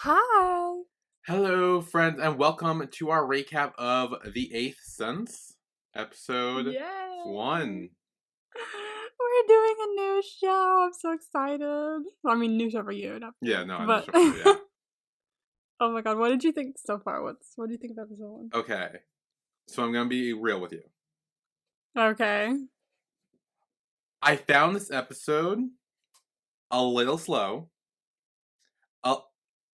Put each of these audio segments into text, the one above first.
Hi. Hello, friends, and welcome to our recap of The Eighth Sense, episode Yay. 1. We're doing a new show. I'm so excited. I mean, new show for you, not for Yeah, me. no, I'm But just for you, yeah. oh my god, what did you think so far? What do you think of episode one? Okay, so I'm gonna be real with you. Okay. I found this episode a little slow. Uh,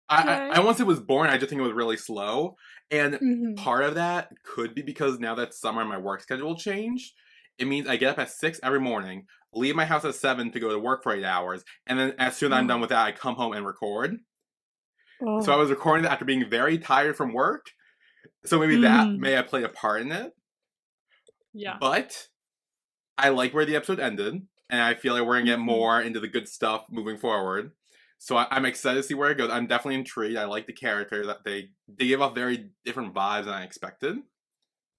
I Okay. won't say it was boring, I just think it was really slow. And Mhm. part of that could be because now that summer my work schedule changed. It means I get up at 6 every morning, leave my house at 7 to go to work for 8 hours, and then as soon as I'm done Oh. with that, I come home and record. So I Oh. was recording that after being very tired from work. So maybe that Mhm. may have played a part in it. Yeah. But I like where the episode ended, and I feel like we're gonna get Mhm. more into the good stuff moving forward. So I'm excited to see where it goes. I'm definitely intrigued. I like the characters that they give off very different vibes than I expected.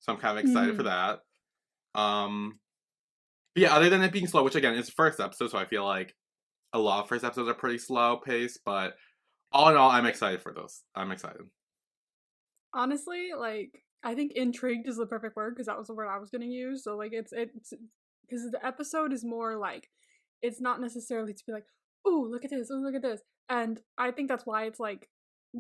So I'm kind of excited for Mhm. that. Um, but yeah, other than it being slow, which again is the first episode, so I feel like a lot of first episodes are pretty slow paced. But all in all, I'm excited for those. I'm excited. Honestly, like I think intrigued is the perfect word because that was the word I was gonna use. So like it's because the episode is more like it's not necessarily to be like, oh look at this, oh look at this, and I think that's why it's like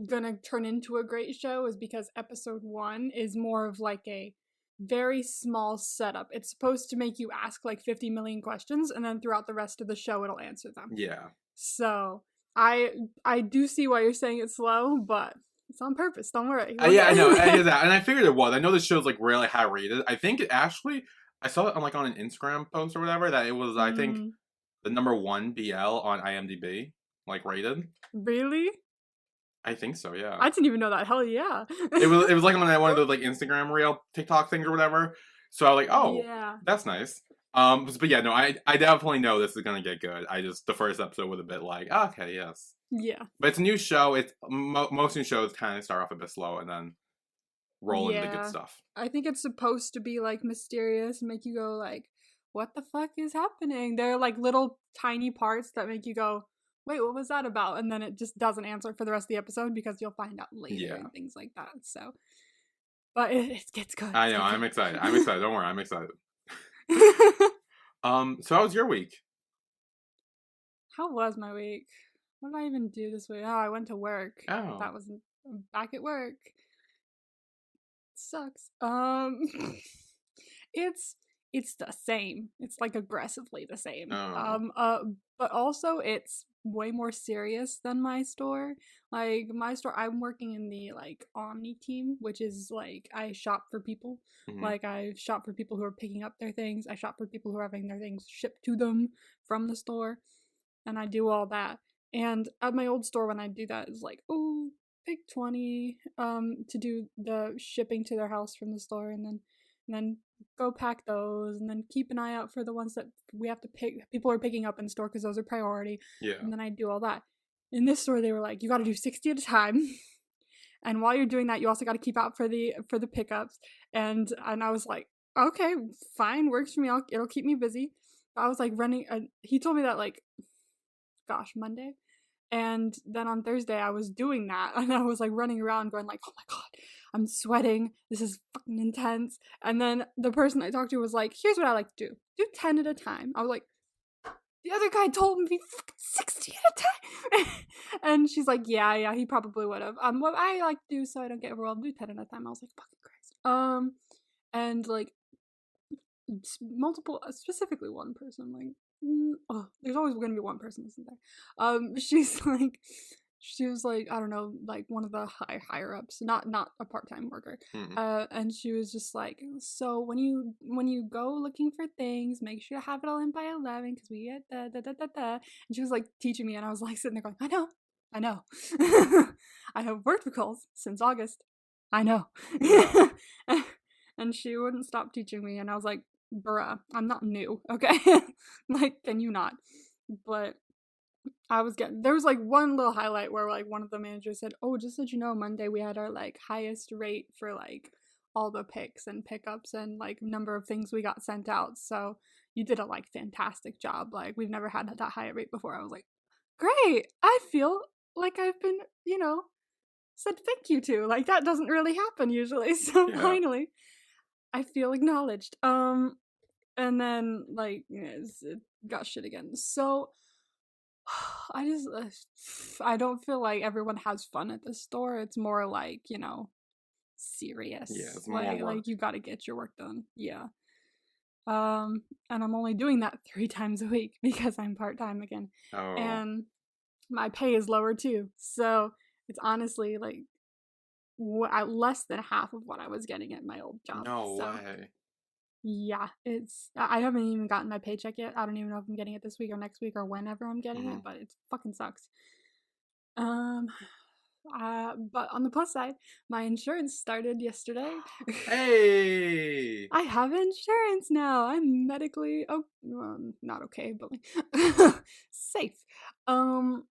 gonna turn into a great show is because episode one is more of like a very small setup. It's supposed to make you ask like 50 million questions, and then throughout the rest of the show, it'll answer them. Yeah. So I I do see why you're saying it's slow, but it's on purpose. Don't worry. We'll Yeah, I get know. I get that, and I figured it was. I know this show's like really high rated. I think it actually, I saw it on like on an Instagram post or whatever that it was. I think mm, the number one BL on IMDb, like rated. really? I think so. Yeah. I didn't even know that. Hell yeah. It was like on one of those like Instagram reel TikTok things or whatever. So I was like, oh, Yeah. that's nice. But yeah, no, I definitely know this is gonna get good. I just the first episode was a bit like, okay, yes, Yeah. but it's a new show. It's most new shows kind of start off a bit slow and then roll into the good Yeah. stuff. I think it's supposed to be like mysterious and make you go like, what the fuck is happening? There are like little tiny parts that make you go, wait, what was that about? And then it just doesn't answer for the rest of the episode because you'll find out later Yeah. and things like that. So, but it gets good. I It's know. gonna I'm get excited. I'm excited. Don't worry. I'm excited. good. So how was your week? How was my week? What did I even do this week? Oh, I went to work. Oh. That was back at work. Sucks. It's it's the same. It's like aggressively the same. Oh. But also it's way more serious than my store. Like my store, I'm working in the like Omni team, which is like I shop for people. Hmm. Like I shop for people who are picking up their things. I shop for people who are having their things shipped to them from the store, and I do all that. And at my old store, when I do that, it's like, oh, pick 20 to do the shipping to their house from the store, and then go pack those, and then keep an eye out for the ones that we have to pick. People are picking up in store because those are priority, Yeah. and then I do all that. In this store, they were like, you got to do 60 at a time. And while you're doing that, you also got to keep out for the pickups. And I was like, okay, fine, works for me. It'll keep me busy. I was like running. He told me that like, gosh, Monday, and then on Thursday I was doing that, and I was like running around going like, oh my god, I'm sweating. This is fucking intense. And then the person I talked to was like, here's what I like to do: do 10 at a time. I was like, the other guy told me 60 at a time. And she's like, yeah, he probably would have. What I like to do so I don't get overwhelmed, do 10 at a time. I was like, fucking Christ. And like multiple, specifically one person, like, oh, there's always going to be one person, isn't there? She's like, she was like, I don't know, like one of the higher ups, not a part-time worker. Hmm. And she was just like, so when you go looking for things, make sure to have it all in by 11 because we get da. And she was like teaching me, and I was like sitting there going, I know, I have worked with calls since August. I know. Yeah. And she wouldn't stop teaching me, and I was like, bruh, I'm not new, okay? Like, can you not? But I was getting, there was like one little highlight where like one of the managers said, oh, just so you know, Monday we had our like highest rate for like all the picks and pickups and like number of things we got sent out. So you did a like fantastic job. Like we've never had that high rate before. I was like, great. I feel like I've been, said thank you to. Like that doesn't really happen usually. So Yeah. finally, I feel acknowledged. And then like it got shit again. So I just I don't feel like everyone has fun at the store. It's more like, Yeah, serious. it's more Like work. you got to get your work done. Yeah. And I'm only doing that 3 times a week because I'm part-time again. Oh, And my pay is lower too. So, it's honestly like less than half of what I was getting at my old job. no So, way. yeah, I haven't even gotten my paycheck yet. I don't even know if I'm getting it this week or next week or whenever I'm getting it, Mhm. but it fucking sucks. Um but on the plus side, my insurance started yesterday. Hey! I have insurance now. I'm medically well, not okay, but like safe. Um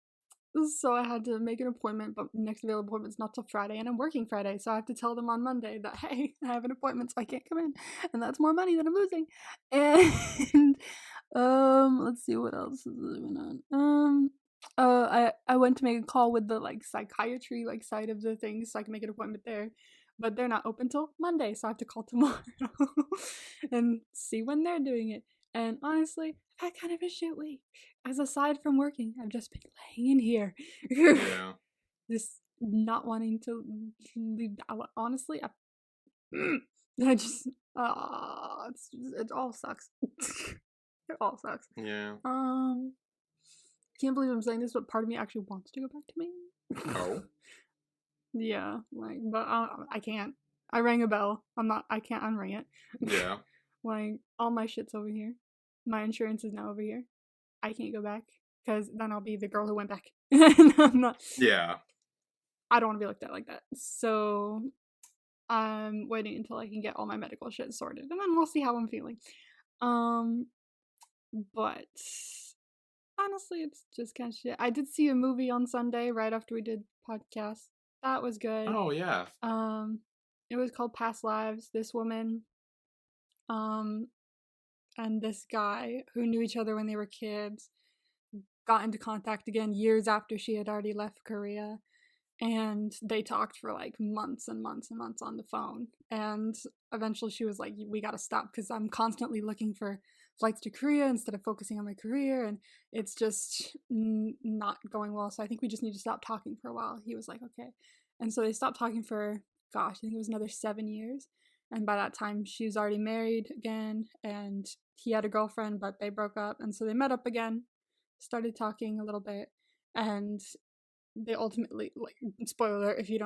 so I had to make an appointment, but next available appointment's not till Friday, and I'm working Friday, so I have to tell them on Monday that hey, I have an appointment, so I can't come in, and that's more money that I'm losing. And let's see what else is going on. I went to make a call with the like psychiatry like side of the thing, so I can make an appointment there, but they're not open till Monday, so I have to call tomorrow and see when they're doing it. And honestly, I've had kind of a shit week. As aside from working, I've just been laying in here, Yeah. just not wanting to leave. Honestly, I just, it all sucks. It all sucks. Yeah. Um, can't believe I'm saying this, but part of me actually wants to go back to Maine. Oh? Yeah, like, but I can't. I rang a bell. I can't unring it. Yeah. Like, all my shit's over here. My insurance is now over here. I can't go back because then I'll be the girl who went back. And I'm not. Yeah. I don't want to be looked at like that. So I'm waiting until I can get all my medical shit sorted, and then we'll see how I'm feeling. Um, but honestly, it's just kind of shit. I did see a movie on Sunday right after we did podcast. That was good. Oh, yeah. Um, it was called Past Lives. This woman, um, and this guy who knew each other when they were kids got into contact again years after she had already left Korea, and they talked for like months and months and months on the phone, and eventually she was like, we gotta stop because I'm constantly looking for flights to Korea instead of focusing on my career, and it's just not going well, so I think we just need to stop talking for a while. He was like, okay. And so they stopped talking for, gosh, I think it was another 7 years, and by that time she was already married again, and he had a girlfriend, but they broke up, and so they met up again, started talking a little bit, and they ultimately, like, spoiler if you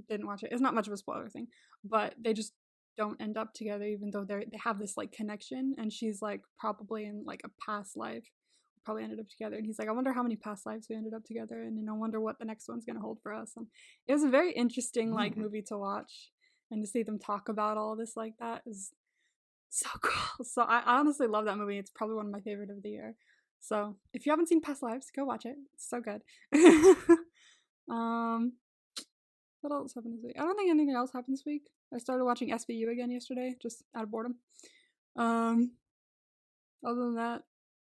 didn't watch it, it's not much of a spoiler thing, but they just don't end up together even though they have this like connection, and she's like probably in like a past life probably ended up together, and he's like, I wonder how many past lives we ended up together, and I wonder what the next one's gonna hold for us. And it was a very interesting like Hmm. movie to watch, and to see them talk about all this like that is so cool. So I honestly love that movie. It's probably one of my favorite of the year. So if you haven't seen Past Lives, go watch it. It's so good. um, what else happened this week? I don't think anything else happened this week. I started watching SVU again yesterday, just out of boredom. Um, other than that,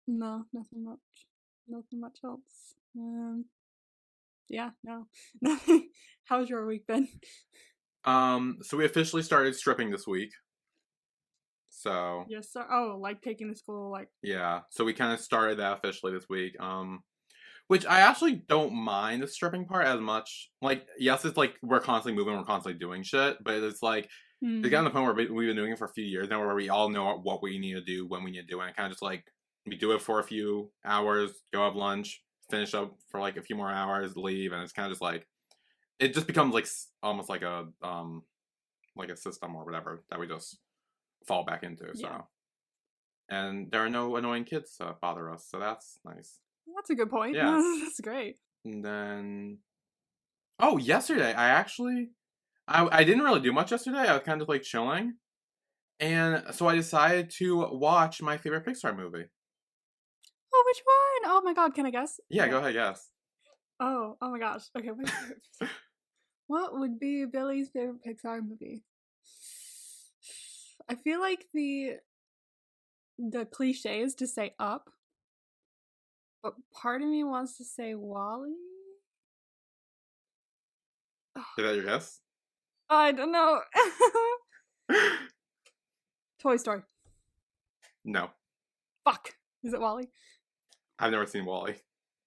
no, nothing much. Nothing much else. Yeah, no, nothing. How's your week been? So we officially started stripping this week. So, Yes, sir. Oh, like taking the school, like. yeah. So we kind of started that officially this week. Which I actually don't mind the stripping part as much. Like, yes, it's like we're constantly moving, we're constantly doing shit, but it's like it's Hmm. gotten to the point where we've been doing it for a few years now, where we all know what we need to do when we need to do it. And kind of just like we do it for a few hours, go have lunch, finish up for like a few more hours, leave, and it's kind of just like it just becomes like almost like a system or whatever that we just fall back into. Yeah, So, and there are no annoying kids to bother us, so that's nice. that's a good point. Yeah. That's great. And then oh, yesterday I didn't really do much yesterday. I was kind of like chilling, and so I decided to watch my favorite Pixar movie. Oh, which one? Oh my god, can I guess? Yeah, go ahead. Yes. Oh my gosh. Okay, my favorite Pixar. What would be Billy's favorite Pixar movie? I feel like the cliche is to say Up, but part of me wants to say Wally. Is that your guess? I don't know. Toy Story. No. Fuck. Is it Wally? I've never seen Wally.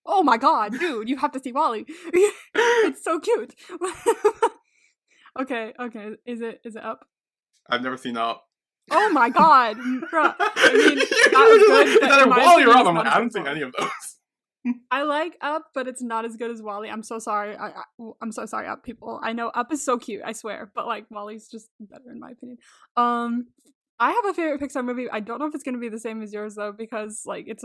Oh my god, dude, you have to see Wally. It's so cute. Okay. Is it Up? I've never seen Up. Oh my god, bruh. I mean, not as You're just like, good, is but that in a my Wally or opinion, Up? it's I'm not like, as I good haven't as seen Wally. any of those. I like Up, but it's not as good as Wally. I'm so sorry. I'm so sorry, Up people. I know Up is so cute, I swear, but like Wally's just better in my opinion. I have a favorite Pixar movie. I don't know if it's gonna be the same as yours though, because like it's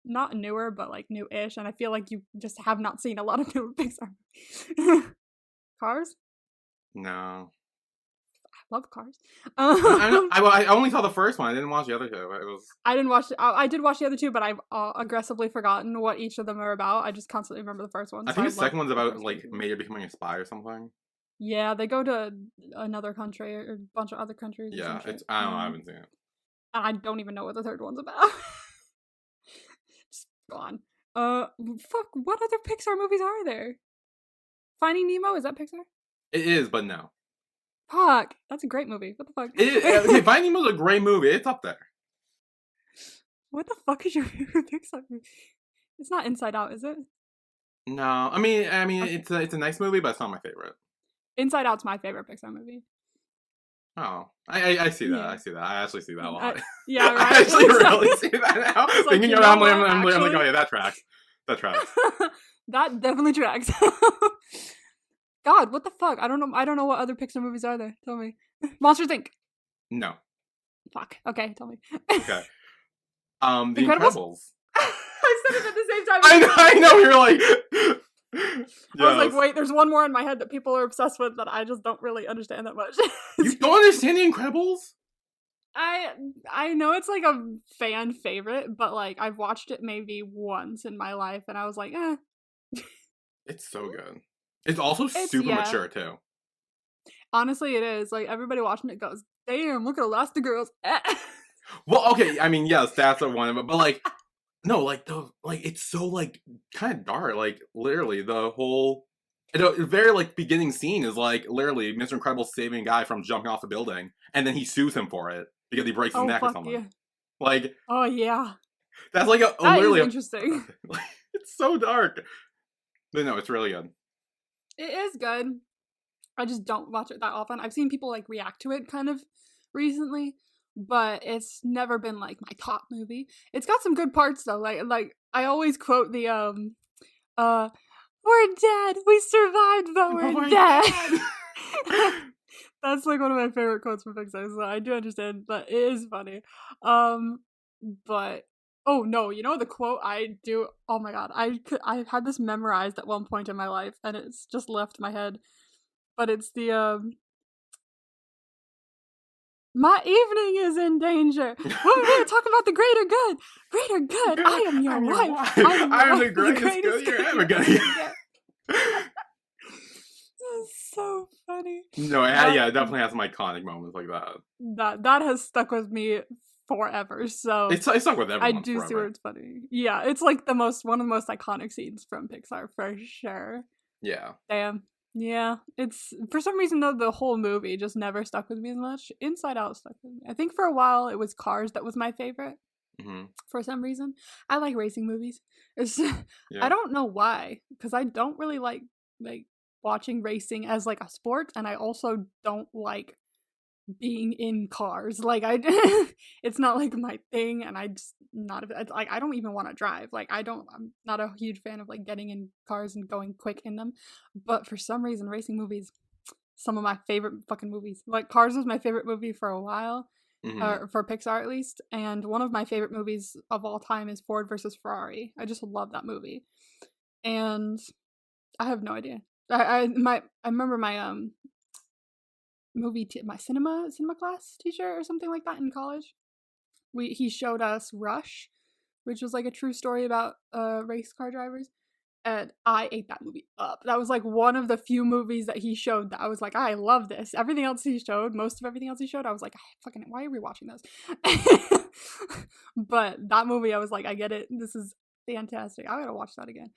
not newer, but like new-ish, and I feel like you just have not seen a lot of newer Pixar movies. Cars? No. I love Cars. I only saw the first one. I didn't watch the other two. It was. I didn't watch. I did watch the other two, but I've aggressively forgotten what each of them are about. I just constantly remember the first one. I So think I the love second one's the about first one like too. Mater becoming a spy or something. Yeah, they go to another country or a bunch of other countries or Yeah, some shit. it's. I don't know. I haven't seen it. I don't even know what the third one's about. Just gone. Fuck. What other Pixar movies are there? Finding Nemo, is that Pixar? It is, but no. Fuck, that's a great movie. What the fuck? Okay, Finding Nemo's a great movie. It's up there. What the fuck is your favorite Pixar movie? It's not Inside Out, is it? No, I mean, Okay. it's a nice movie, but it's not my favorite. Inside Out's my favorite Pixar movie. Oh, I see that. Yeah. I see that. I actually see that a lot. Yeah, I right. actually really see that now. It's like, Thinking you about know it, what, I'm like, actually? oh yeah, that tracks. That tracks. That definitely tracks. God, what the fuck? I don't know what other Pixar movies are there. Tell me. Monsters Inc. No. Fuck. Okay, tell me. Okay. The Incredibles? Incredibles. I said it at the same time. I know. You're like. I was like, wait, there's one more in my head that people are obsessed with that I just don't really understand that much. You don't understand The Incredibles? I know it's like a fan favorite, but like I've watched it maybe once in my life, and I was like, eh. It's so good. It's also It's super yeah. mature too. Honestly, it is. Like everybody watching it goes, damn, look at Elastigirls. Well, okay, I mean, yes, that's a one of it, but like, no, like it's so like kind of dark. Like literally, the whole very like beginning scene is like literally Mr. Incredible saving a guy from jumping off a building, and then he sues him for it because he breaks his Oh neck or fuck something. yeah. Like Oh yeah. that's like a That literally is interesting. like, it's so dark. But no, it's really good. It is good. I just don't watch it that often. I've seen people like react to it kind of recently, but it's never been like my top movie. It's got some good parts though. Like I always quote the we're dead. We survived, but we're dead. That's like one of my favorite quotes from Pixar. So I do understand that it is funny. But oh no, you know the quote I do. Oh my god, I had this memorized at one point in my life, and it's just left my head. But it's the my evening is in danger. We're here talking about the greater good. Greater good. I am your wife. I am the greatest good you're ever gonna get. That's so funny. No, yeah, it definitely has some iconic moments like that. That has stuck with me forever. So It's stuck with everyone. I do forever. see where it's funny. Yeah, it's like one of the most iconic scenes from Pixar for sure. Yeah. Damn. Yeah, it's for some reason though the whole movie just never stuck with me as much. Inside Out stuck with me. I think for a while it was Cars that was my favorite. Mm-hmm. For some reason, I like racing movies. It's Yeah. I don't know why, because I don't really like watching racing as like a sport, and I also don't like being in cars. Like it's not like my thing, and I just not like I don't even want to drive. Like I'm not a huge fan of like getting in cars and going quick in them. But for some reason, racing movies, some of my favorite fucking movies. Like Cars was my favorite movie for a while. Mm-hmm. For Pixar at least, and one of my favorite movies of all time is Ford versus Ferrari. I just love that movie, and I have no idea. I remember my my cinema class teacher or something like that in college. He showed us Rush, which was like a true story about race car drivers, and I ate that movie up. That was like one of the few movies that he showed that I was like, I love this. Everything else he showed, most of everything else he showed, I was like, fucking, why are we watching this? But that movie, I was like, I get it. This is fantastic. I gotta watch that again.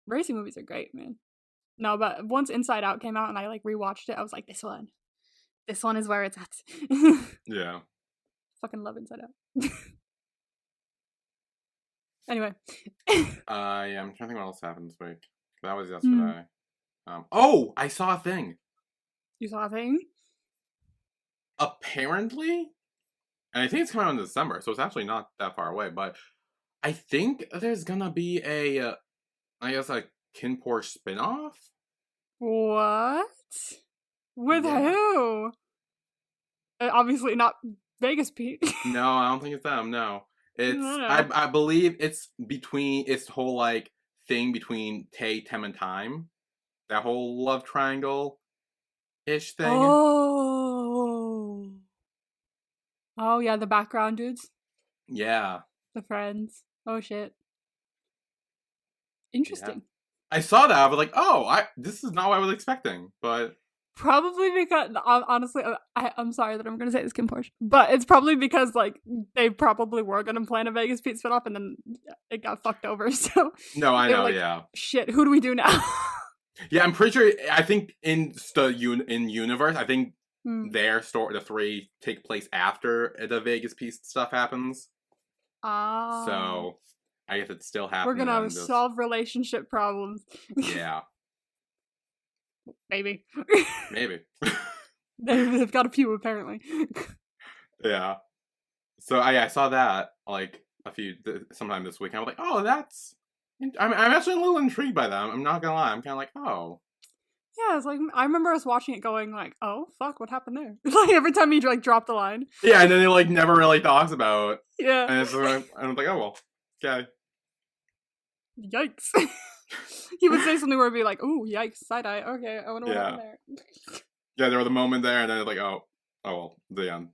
Racing movies are great, man. No, but once Inside Out came out and I like rewatched it, I was like, this one is where it's at. Yeah. Fucking love Inside Out. Anyway. Yeah, I'm trying to think what else happened this week. That was Hmm. yesterday. Oh, I saw a thing. You saw a thing? Apparently, and I think it's coming out in December, so it's actually not that far away. But I think there's gonna be I guess, a Kin Porsche spinoff. What? With Yeah. who? Obviously not Vegas Pete. No, I don't think it's them. No, No, it's no. I believe it's between it's whole like thing between Tay, Tem, and Time. That whole love triangle ish thing. Oh. Oh yeah, the background dudes, Yeah, the friends. Oh shit. yeah. Interesting. I saw that. I was like, oh, I this is not what I was expecting. But Probably because honestly, I'm sorry that I'm gonna say this, Kim Porsche, but it's probably because like they probably were gonna plan a Vegas Pete spinoff and then it got fucked over. So no, I they were know. like, Yeah, "Shit, who do we do now?" yeah. I'm pretty sure. I think in universe, I think Hmm. their story, the three take place after the Vegas piece stuff happens. Ah, So I guess it's still we're happening gonna and just solve relationship problems. yeah, Maybe maybe. they've got a few apparently. Yeah. So I saw that like sometime this week. And I was like, oh, that's. I'm actually a little intrigued by that. I'm not gonna lie. I'm kind of like, oh, Yeah, it's like I remember us watching it, going like, "Oh fuck, what happened there?" Like every time he like dropped the line. yeah. And then it like never really talks about, Yeah. and I'm like, oh well, okay. Yikes. He would say something where it'd be like, "Ooh, yikes, side eye. Okay, I wonder what Yeah, happened there." yeah. There was a moment there, and then it's like, oh well, the end.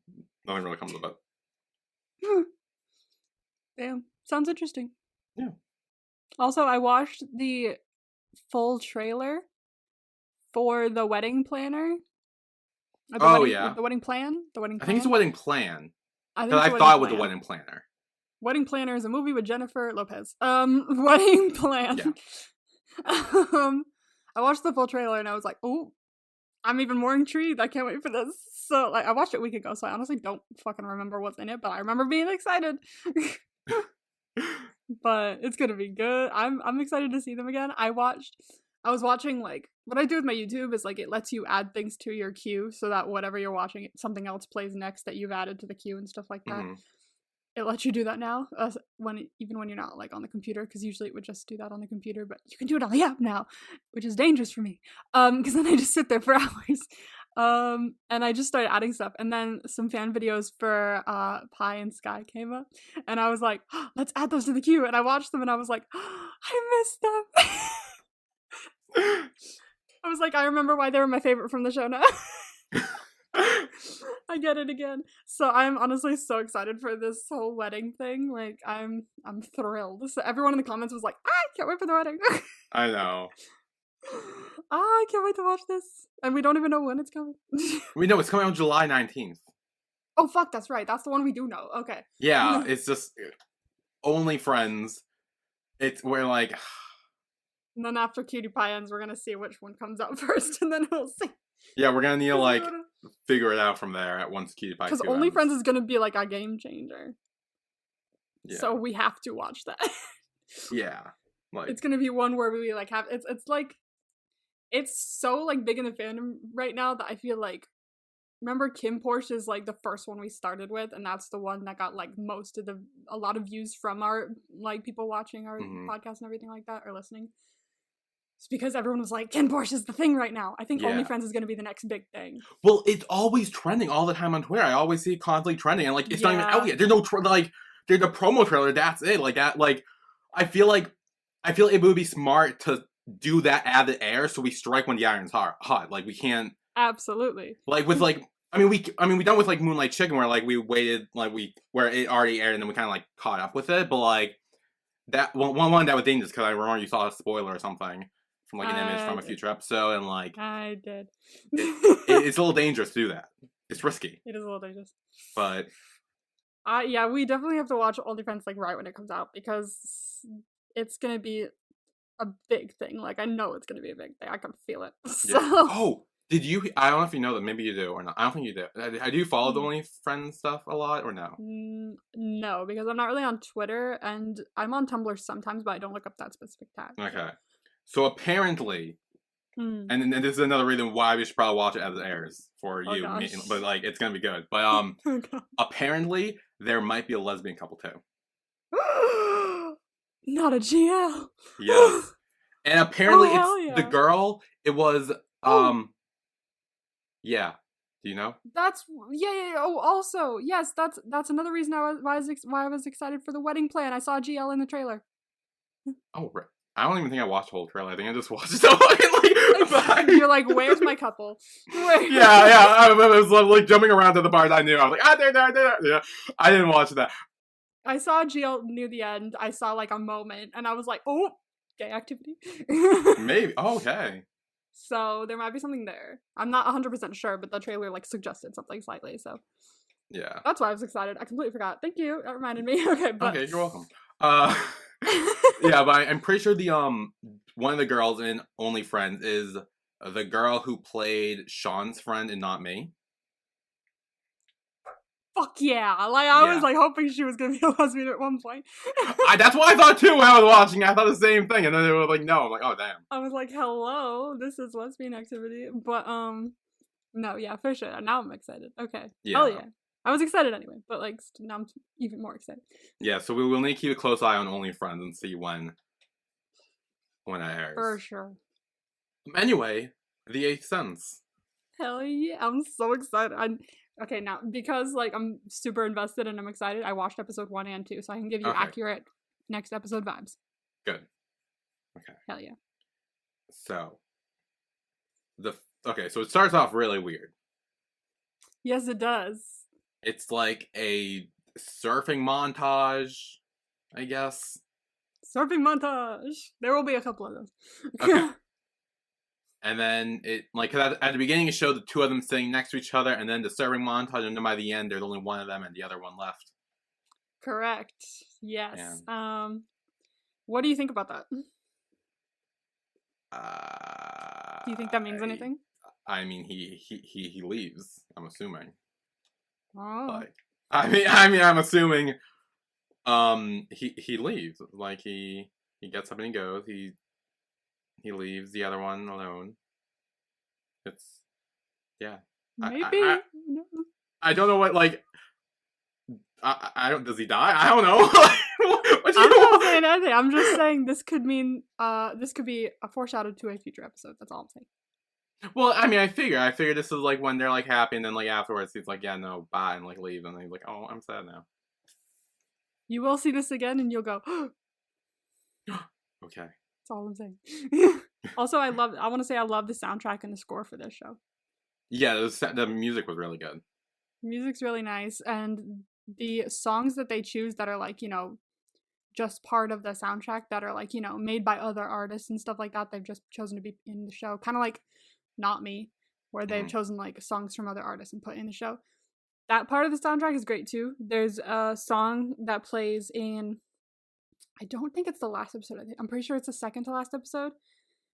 Nothing really comes of it. Damn, sounds interesting. Yeah. Also, I watched the full trailer for the wedding planner. Oh yeah. The wedding plan, the wedding I think it's a plan. wedding plan I think because it's a I wedding thought it was the plan. wedding planner. Wedding Planner is a movie with Jennifer Lopez. Wedding Plan. Yeah. I watched the full trailer and I was like, oh, I'm even more intrigued. I can't wait for this. So, like, I watched it a week ago, so I honestly don't fucking remember what's in it, but I remember being excited. But it's gonna be good. I'm excited to see them again. I was watching like what I do with my YouTube is like it lets you add things to your queue so that whatever you're watching, something else plays next that you've added to the queue and stuff like that. Hmm. It lets you do that now, even when you're not like on the computer, because usually it would just do that on the computer, but you can do it on the app now, which is dangerous for me. Because then I just sit there for hours. And I just started adding stuff, and then some fan videos for Pie and Sky came up, and I was like, oh, let's add those to the queue. And I watched them, and I was like, oh, I missed them. I was like, I remember why they were my favorite from the show now. I get it again. So I'm honestly so excited for this whole wedding thing. Like I'm thrilled. So everyone in the comments was like, I can't wait for the wedding. I know. I can't wait to watch this. And we don't even know when it's coming. We know it's coming out July 19th. Oh fuck, that's right. That's the one we do know. Okay. Yeah, it's just only friends. It's we're like And then after Cutie Pie ends, we're gonna see which one comes out first, and then we'll see. yeah, we're gonna need to like figure it out from there at once Cutie Pie Because 2 Only ends. Friends is gonna be like a game changer. Yeah. So we have to watch that. Yeah. Like It's gonna be one where we like have it's like it's so like big in the fandom right now that I feel like remember Kim Porsche is like the first one we started with, and that's the one that got like a lot of views from our like people watching our podcast and everything like that or listening. It's because everyone was like, Kim Porsche is the thing right now. I think yeah. OnlyFans is gonna be the next big thing. Well, it's always trending all the time on Twitter. I always see it constantly trending, and like it's not even out yet. There's no there's a promo trailer. That's it. Like that. Like I feel it would be smart to do that at the air so we strike when the iron's hot. Like we can't. Absolutely. Like with like. we done with like Moonlight Chicken where like we waited where it already aired and then we kind of like caught up with it, but like that one that was dangerous because I remember you saw a spoiler or something from like an image from a future episode and like I did. it's a little dangerous to do that. It's risky. It is a little dangerous. But yeah, we definitely have to watch OnlyFans like right when it comes out because it's gonna be a big thing. Like, I know it's gonna be a big thing. I can feel it. Yeah. So, Oh, did you? I don't know if you know that. Maybe you do or not. I don't think you do. Do you follow the hmm. OnlyFriends stuff a lot or no? No, because I'm not really on Twitter, and I'm on Tumblr sometimes, but I don't look up that specific tag. So, Okay. So apparently, hmm. and this is another reason why we should probably watch it as it airs for Oh you, me, but gosh. like it's gonna be good. But Oh god. apparently there might be a lesbian couple too. Not a GL. Yes. And Oh apparently it's hell the yeah. girl. It was Oh, yeah. Do you know? that's yeah. Oh, also yes, that's another reason why I was excited for the wedding plan. I saw GL in the trailer. Oh, right. I don't even think I watched the whole trailer. I think I just watched it You're like like, where's my couple? Where? yeah, yeah. I was like jumping around to the parts I knew. I was like, there. Yeah. I didn't watch that. I saw GL near the end. I saw like a moment, and I was like, oh, gay activity. Maybe. Oh, okay. So there might be something there. I'm not 100% sure, but the trailer like suggested something slightly. So Yeah. that's why I was excited. I completely forgot. Thank you. That reminded me. Okay, but Okay, you're welcome. Uh, yeah, but I'm pretty sure the one of the girls in Only Friends is the girl who played Sean's friend in Not Me. fuck yeah. Like I was Yeah. like hoping she was gonna be a lesbian at one point. That's what I thought too when I was watching. I thought the same thing, and then they were like, "No." I'm like, "Oh, damn." I was like, hello, this is lesbian activity. But no, yeah, for sure. Now I'm excited. Okay. Hell Yeah. yeah. I was excited anyway, but like now I'm even more excited. Yeah. So we will need to keep a close eye on Only Friends and see when it For airs. sure. Anyway, The Eighth Sense. Hell yeah. I'm so excited. Okay, now because like I'm super invested and I'm excited, I watched episode 1 and 2, so I can give you Okay. accurate next episode vibes. Good. Okay. Hell yeah. So so it starts off really weird. Yes, it does. It's like a surfing montage, I guess. Surfing montage. There will be a couple of those. Okay. And then it like 'cause at the beginning it showed the two of them sitting next to each other, and then the surfing montage, and then by the end there's only one of them and the other one left. Correct. Yes. And What do you think about that? Do you think that means I anything? I mean he leaves. I'm assuming. Oh. Like I'm assuming he leaves. Like he gets up and he goes. He leaves the other one alone. It's yeah. I Maybe. No. I don't know what like I don't. Does he die? I don't know. What do you I'm not want? saying anything. I'm just saying this could mean this could be a foreshadow to a future episode. That's all I'm saying. Well, I mean, I figure this is like when they're like happy, and then like afterwards he's like, yeah, no, bye, and like leave, and then he's like, oh, I'm sad now. You will see this again and you'll go, Okay. that's all I'm saying. Also, I want to say I love the soundtrack and the score for this show. Yeah, the music was really good. Music's really nice, and the songs that they choose that are like, just part of the soundtrack that are like, made by other artists and stuff like that, they've just chosen to be in the show. Kind of like Not Me, where they've Mm. chosen like songs from other artists and put in the show. That part of the soundtrack is great too. There's a song that plays in, I don't think it's the last episode. I'm pretty sure it's the second to last episode.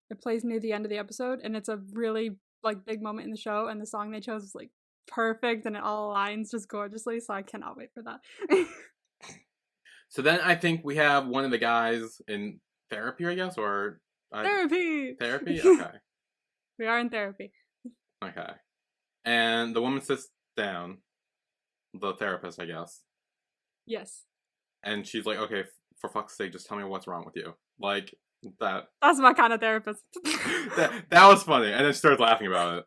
It plays near the end of the episode, and it's a really like big moment in the show. And the song they chose is like perfect, and it all aligns just gorgeously. So I cannot wait for that. So then I think we have one of the guys in therapy, I guess, or Therapy. therapy. Okay. We are in therapy. Okay. And the woman sits down, the therapist, I guess, Yes, and she's like, okay, for fuck's sake, just tell me what's wrong with you. Like that. that's my kind of therapist. That was funny, and then she starts laughing about it.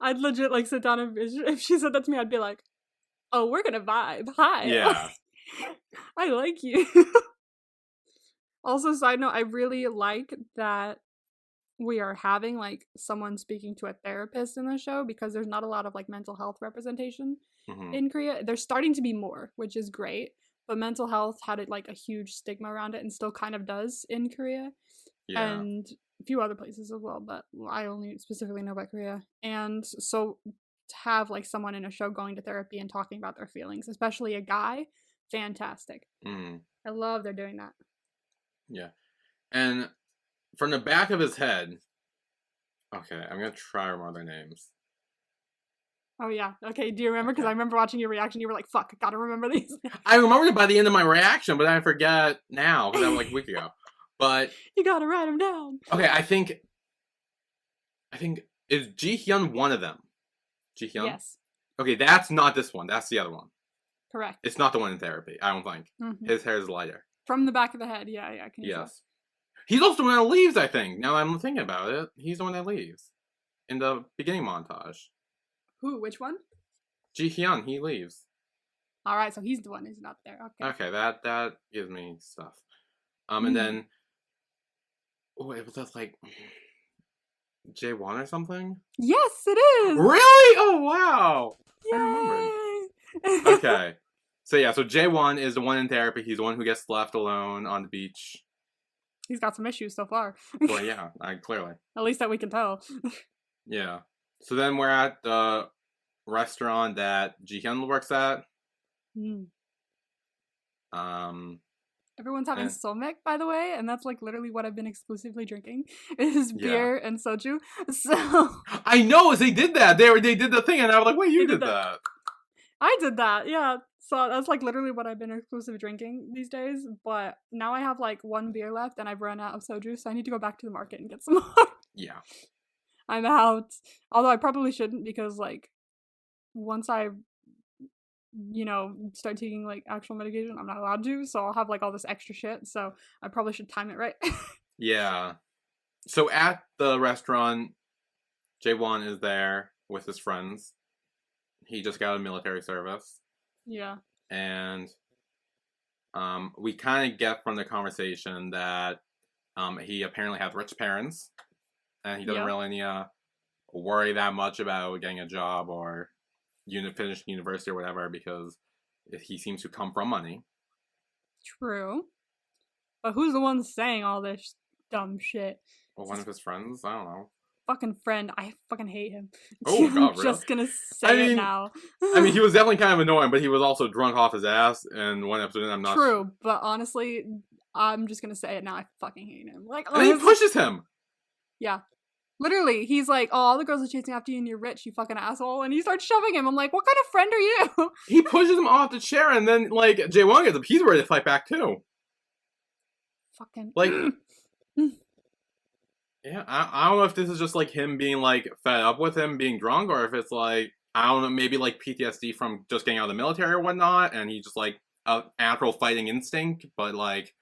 I'd legit like sit down and if she said that to me, I'd be like, "Oh, we're gonna vibe. Hi, Yeah. I like you." Also, side note, I really like that we are having like someone speaking to a therapist in the show because there's not a lot of like mental health representation Mm-hmm. in Korea. There's starting to be more, which is great. But mental health had like a huge stigma around it and still kind of does in Korea. Yeah. And a few other places as well, but I only specifically know about Korea. And so to have like someone in a show going to therapy and talking about their feelings, especially a guy, fantastic. Mm. I love they're doing that. Yeah. And from the back of his head. Okay, I'm gonna try to remember their names. Oh yeah. Okay. Do you remember? Because I Okay. remember watching your reaction. You were like, "Fuck, I gotta remember these." I remembered it by the end of my reaction, but I forget now because that was like a week ago. But You gotta write them down. okay, I think is Ji Hyun one of them? Ji Hyun? Yes. Okay, that's not this one. That's the other one. Correct. It's not the one in therapy. I don't think Mm-hmm. his hair is lighter. From the back of the head. Yeah. Yeah. Can you tell? Yes, he's also the one that leaves. I think now that I'm thinking about it, he's the one that leaves in the beginning montage. Who? Which one? Ji Hyun, he leaves. All right. So he's the one who's not there. Okay. Okay, that gives me stuff. And then oh, it was like J1 or something. Yes, it is. Really? Oh wow! I remembered. Yay! Okay, so yeah, so J1 is the one in therapy. He's the one who gets left alone on the beach. He's got some issues so far. Well, yeah, clearly. At least that we can tell. Yeah. So then we're at the restaurant that Jihyun works at. Mm. Um, Everyone's having and, somek, by the way, and that's like literally what I've been exclusively drinking is yeah. beer and soju. So I know they did that. They did the thing, and I was like, "Wait, you did that?" I did that, yeah. So that's like literally what I've been exclusively drinking these days. But now I have like one beer left, and I've run out of soju, so I need to go back to the market and get some more. Yeah. I'm out. Although I probably shouldn't because like once I start taking like actual medication, I'm not allowed to, so I'll have like all this extra shit, so I probably should time it right. Yeah. So at the restaurant, Jaewon is there with his friends. He just got a military service. Yeah. And we kind of get from the conversation that he apparently has rich parents, and he doesn't really worry that much about getting a job or finishing university or whatever because he seems to come from money. True. But who's the one saying all this dumb shit? Well, one of his friends? I don't know. Fucking friend. I fucking hate him. Oh, God, I'm really? just gonna say it now. I mean, he was definitely kind of annoying, but he was also drunk off his ass in one episode, and I'm not... True, but honestly, I'm just gonna say it now. I fucking hate him. Like, and he pushes him! Yeah. Literally, he's like, "Oh, all the girls are chasing after you and you're rich, you fucking asshole," and he starts shoving him. I'm like, what kind of friend are you? He pushes him off the chair, and then, like, Jaewon gets up. He's ready to fight back, too. Fucking... Like... Yeah, I don't know if this is just, like, him being, like, fed up with him being drunk, or if it's, like, I don't know, maybe, like, PTSD from just getting out of the military or whatnot, and he's just, like, a natural fighting instinct, but, like,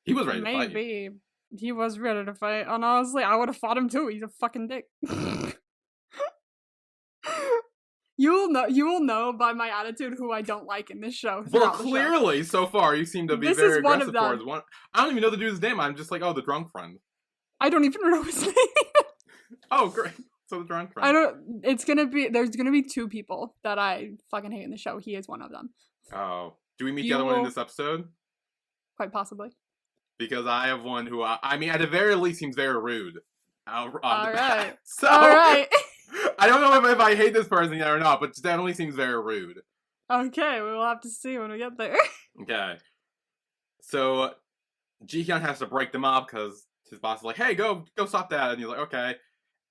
he was ready to fight. Maybe. He was ready to fight, and honestly, I would have fought him too. He's a fucking dick. You will know by my attitude who I don't like in this show. Well, clearly, so far, you seem to be very aggressive towards one. I don't even know the dude's name. I'm just like, oh, the drunk friend. I don't even know his name. Oh, great. So the drunk friend. There's gonna be two people that I fucking hate in the show. He is one of them. Oh. Do we meet the other one in this episode? Quite possibly. Because I have one who, I mean, at the very least, seems very rude. All right. So, all right. I don't know if I hate this person yet or not, but it definitely seems very rude. Okay, we will have to see when we get there. Okay. So, Jihyun has to break them up because his boss is like, hey, go stop that. And he's like, okay.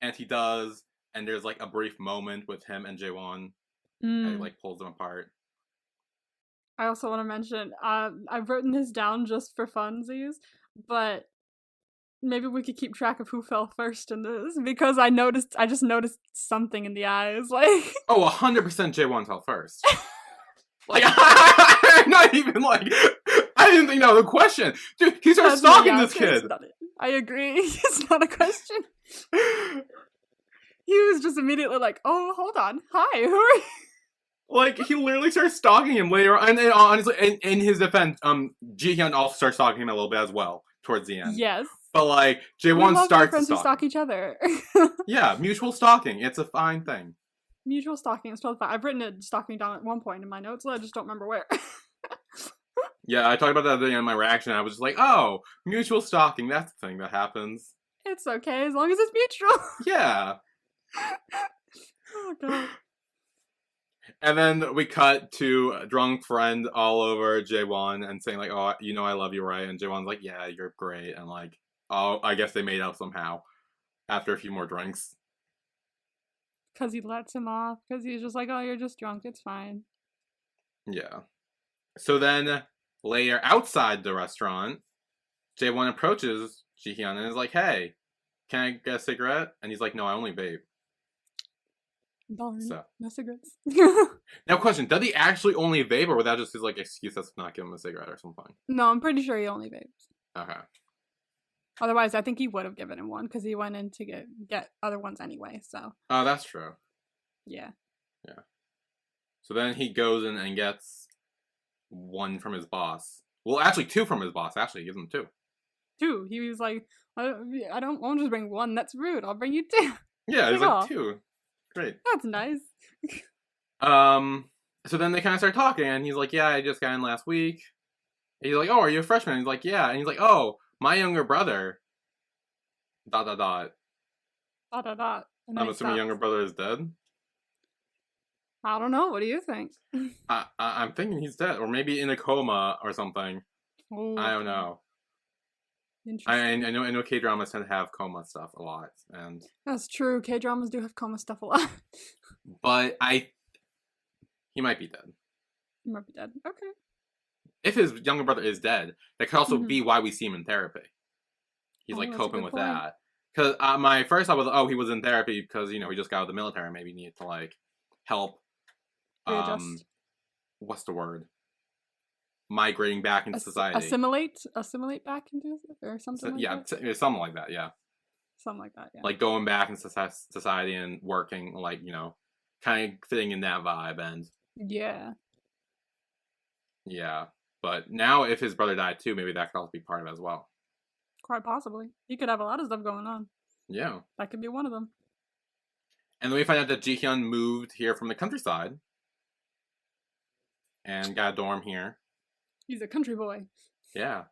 And he does. And there's like a brief moment with him and Jaewon. And he like pulls them apart. I also want to mention, I've written this down just for funsies, but maybe we could keep track of who fell first in this, because I just noticed something in the eyes, like... Oh, 100% Jaewon fell first. Like, I'm not even like... I didn't think that was a question. Dude, he started stalking this kid. I agree. It's not a question. He was just immediately like, oh, hold on. Hi, who are you? Like, he literally starts stalking him later, and honestly, in his defense, Jihyun also starts stalking him a little bit as well, towards the end. Yes. But, like, Jaewon starts friends who stalk each other. Yeah, mutual stalking. It's a fine thing. Mutual stalking is totally fine. I've written it stalking down at one point in my notes, I just don't remember where. Yeah, I talked about that in my reaction. I was just like, oh, mutual stalking, that's the thing that happens. It's okay, as long as it's mutual. Yeah. Oh, God. And then we cut to a drunk friend all over Jaewon and saying like, oh, you know I love you, right? And Jaewon's like, yeah, you're great. And like, oh, I guess they made up somehow after a few more drinks. Because he lets him off. Because he's just like, oh, you're just drunk. It's fine. Yeah. So then later outside the restaurant, Jae-won approaches Ji-hyun and is like, hey, can I get a cigarette? And he's like, no, I only vape. Darn. So No cigarettes. now question, does he actually only vape or was that just his like excuse that's not give him a cigarette or something? No, I'm pretty sure he only vapes. Okay. Otherwise, I think he would have given him one because he went in to get other ones anyway. So Oh, that's true. yeah. Yeah. So then he goes in and gets one from his boss. Well, actually, two from his boss. Actually, he gives him two. Two. He was like, I don't won't just bring one. That's rude. I'll bring you two. Yeah, he's like "Aw, two. Great. That's nice. So then they kind of start talking, and he's like, "Yeah, I just got in last week." And he's like, "Oh, are you a freshman?" And he's like, "Yeah." And he's like, "Oh, my younger brother." Dot dot dot. Dot dot dot. And then I'm he assuming stops. younger brother is dead. I don't know. What do you think? I'm thinking he's dead, or maybe in a coma or something. Oh, I don't know. I interesting. know K dramas tend to have coma stuff a lot, and That's true. K dramas do have coma stuff a lot. but he might be dead. He might be dead. Okay. If his younger brother is dead, that could also Mhm. be why we see him in therapy. He's Oh, like that's a coping good with point. that. Because my first thought was, oh, he was in therapy because he just got out of the military and maybe needed to like help. Readjust. What's the word? Migrating back into society. Assimilate back into it or something So, like yeah, that. something like that. Yeah, Something like that. Yeah. like going back into society and working, like kind of fitting in that vibe. And Yeah. yeah, but now if his brother died too, maybe that could also be part of it as well. Quite possibly. He could have a lot of stuff going on. Yeah. That could be one of them. And then we find out that Ji-hyun moved here from the countryside and got a dorm here. He's a country boy. Yeah.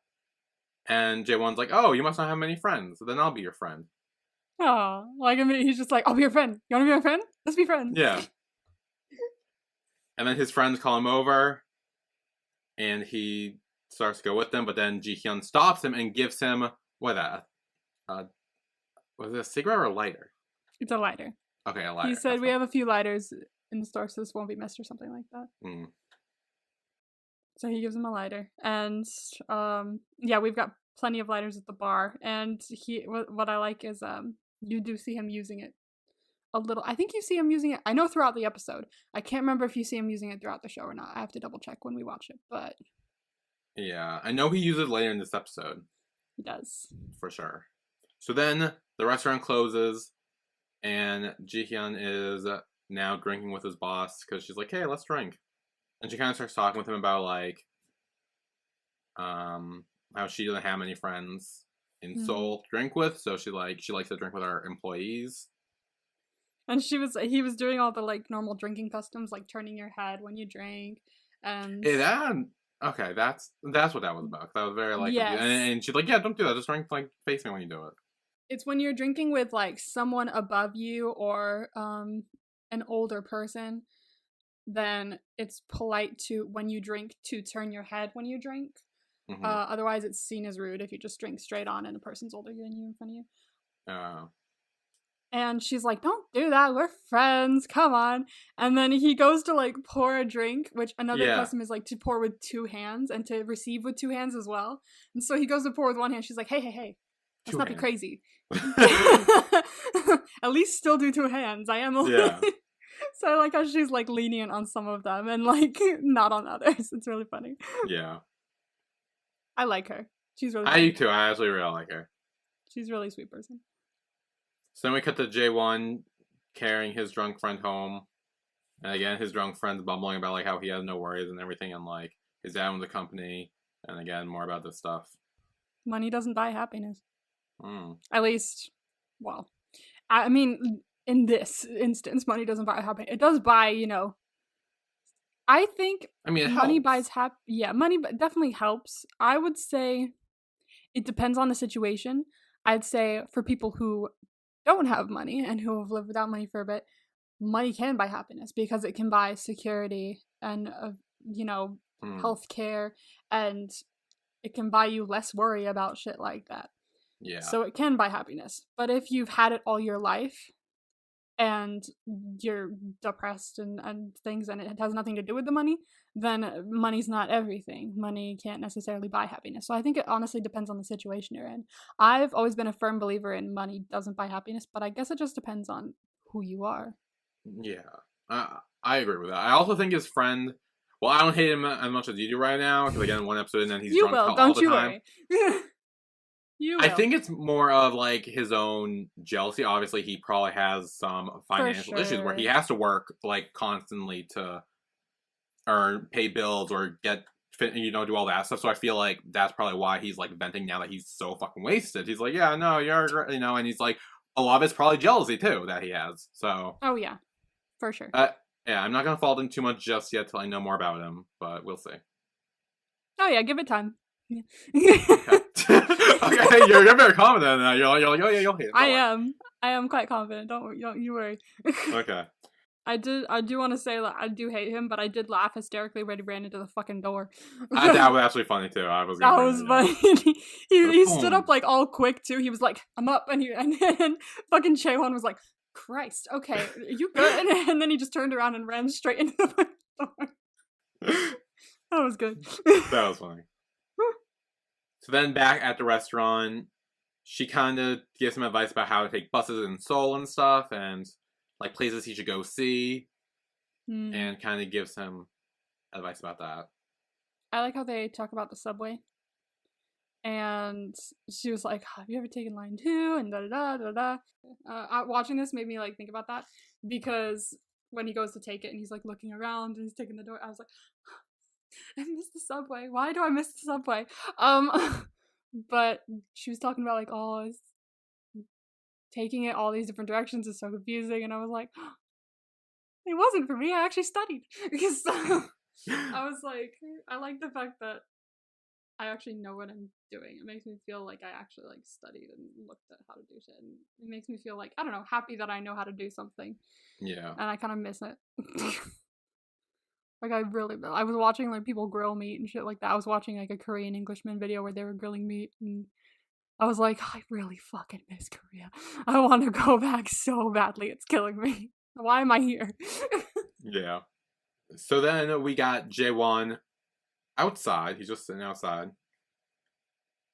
And Jae-won's like, oh, you must not have many friends. So then I'll be your friend. Oh, like I mean, he's just like, I'll be your friend. You want to be my friend? Let's be friends. Yeah. And then his friends call him over, and he starts to go with them. But then Ji-hyun stops him and gives him what that? Was it a cigarette or a lighter? It's a lighter. Okay, a lighter. He said we have a few lighters in the store, so this won't be missed or something like that. Mm. So he gives him a lighter, and yeah, we've got plenty of lighters at the bar. And what I like is you do see him using it a little. I think you see him using it. I know throughout the episode. I can't remember if you see him using it throughout the show or not. I have to double check when we watch it, but Yeah, I know he uses it later in this episode. he does. For sure. So then the restaurant closes, and Ji-hyun is now drinking with his boss because she's like, hey, let's drink. And she kind of starts talking with him about like how she doesn't have many friends in Seoul to drink with, so she likes to drink with our employees. And he was doing all the like normal drinking customs, like turning your head when you drink, and Okay, that's what that was about. That was very like, yes. And she's like, yeah, don't do that. Just drink like face me when you do it. It's when you're drinking with like someone above you or an older person, then it's polite to when you drink to turn your head when you drink. Mm-hmm. Otherwise, it's seen as rude if you just drink straight on and the person's older than you in front of you. And she's like, don't do that. We're friends. Come on. And then he goes to like pour a drink, which another custom is like to pour with two hands and to receive with two hands as well. And so he goes to pour with one hand. She's like, hey. Let's not be crazy. At least still do two hands. I am So I like how she's like lenient on some of them and like not on others. It's really funny. Yeah. I like her. She's really funny. I do too. I actually really like her. She's a really sweet person. So then we cut to Jae-won carrying his drunk friend home. And again, his drunk friend's bumbling about like how he has no worries and everything, and like his dad owns the company. And again, more about this stuff. Money doesn't buy happiness. At least, well, I mean, in this instance, money doesn't buy happiness. It does buy, I think money buys happiness. Yeah, money definitely helps. I would say it depends on the situation. I'd say for people who don't have money and who have lived without money for a bit, money can buy happiness because it can buy security and, healthcare, and it can buy you less worry about shit like that. Yeah. So it can buy happiness. But if you've had it all your life and you're depressed and things and it has nothing to do with the money, then money's not everything. Money can't necessarily buy happiness. So I think it honestly depends on the situation you're in. I've always been a firm believer in money doesn't buy happiness, but I guess it just depends on who you are. Yeah. I agree with that. I also think his friend. Well, I don't hate him as much as you do right now because again, one episode and then he's You drunk will, all don't the you time. worry. You I will. think it's more of like his own jealousy. Obviously, he probably has some For financial issues where he sure. has to work like constantly to earn, pay bills, or get do all that stuff. So I feel like that's probably why he's like venting now that he's so fucking wasted. He's like, yeah, no, and he's like, a lot of it's probably jealousy too that he has. So, Oh yeah, for sure. uh, yeah, I'm not gonna fault him too much just yet till I know more about him, but we'll see. Oh yeah, give it time. Okay. Okay, you're very confident now. You're like, oh yeah, you'll hate it. I am. I am quite confident. Don't you worry. Okay. I do want to say that I do hate him, but I did laugh hysterically when he ran into the fucking door. That was actually funny too. I was That gonna bring was that. funny. He stood up like all quick too. He was like, "I'm up," and then fucking Chaewon was like, "Christ, okay, you good?" And then he just turned around and ran straight into the fucking door. That was good. That was funny. So then back at the restaurant, she kind of gives him advice about how to take buses in Seoul and stuff, and like places he should go see, and kind of gives him advice about that. I like how they talk about the subway. And she was like, "Have you ever taken line 2?" And da da da da da. Watching this made me like think about that because when he goes to take it and he's like looking around and he's taking the door, I was like, I miss the subway. Why do I miss the subway? But she was talking about like, oh, it's taking it all these different directions is so confusing, and I was like, it wasn't for me. I actually studied because I was like, I like the fact that I actually know what I'm doing. It makes me feel like I actually like studied and looked at how to do shit, and it makes me feel like I don't know, happy that I know how to do something. Yeah. And I kind of miss it. Like I was watching like people grill meat and shit like that. I was watching like a Korean Englishman video where they were grilling meat, and I was like, I really fucking miss Korea. I want to go back so badly. It's killing me. Why am I here? Yeah. So then we got Jaewon outside. He's just sitting outside.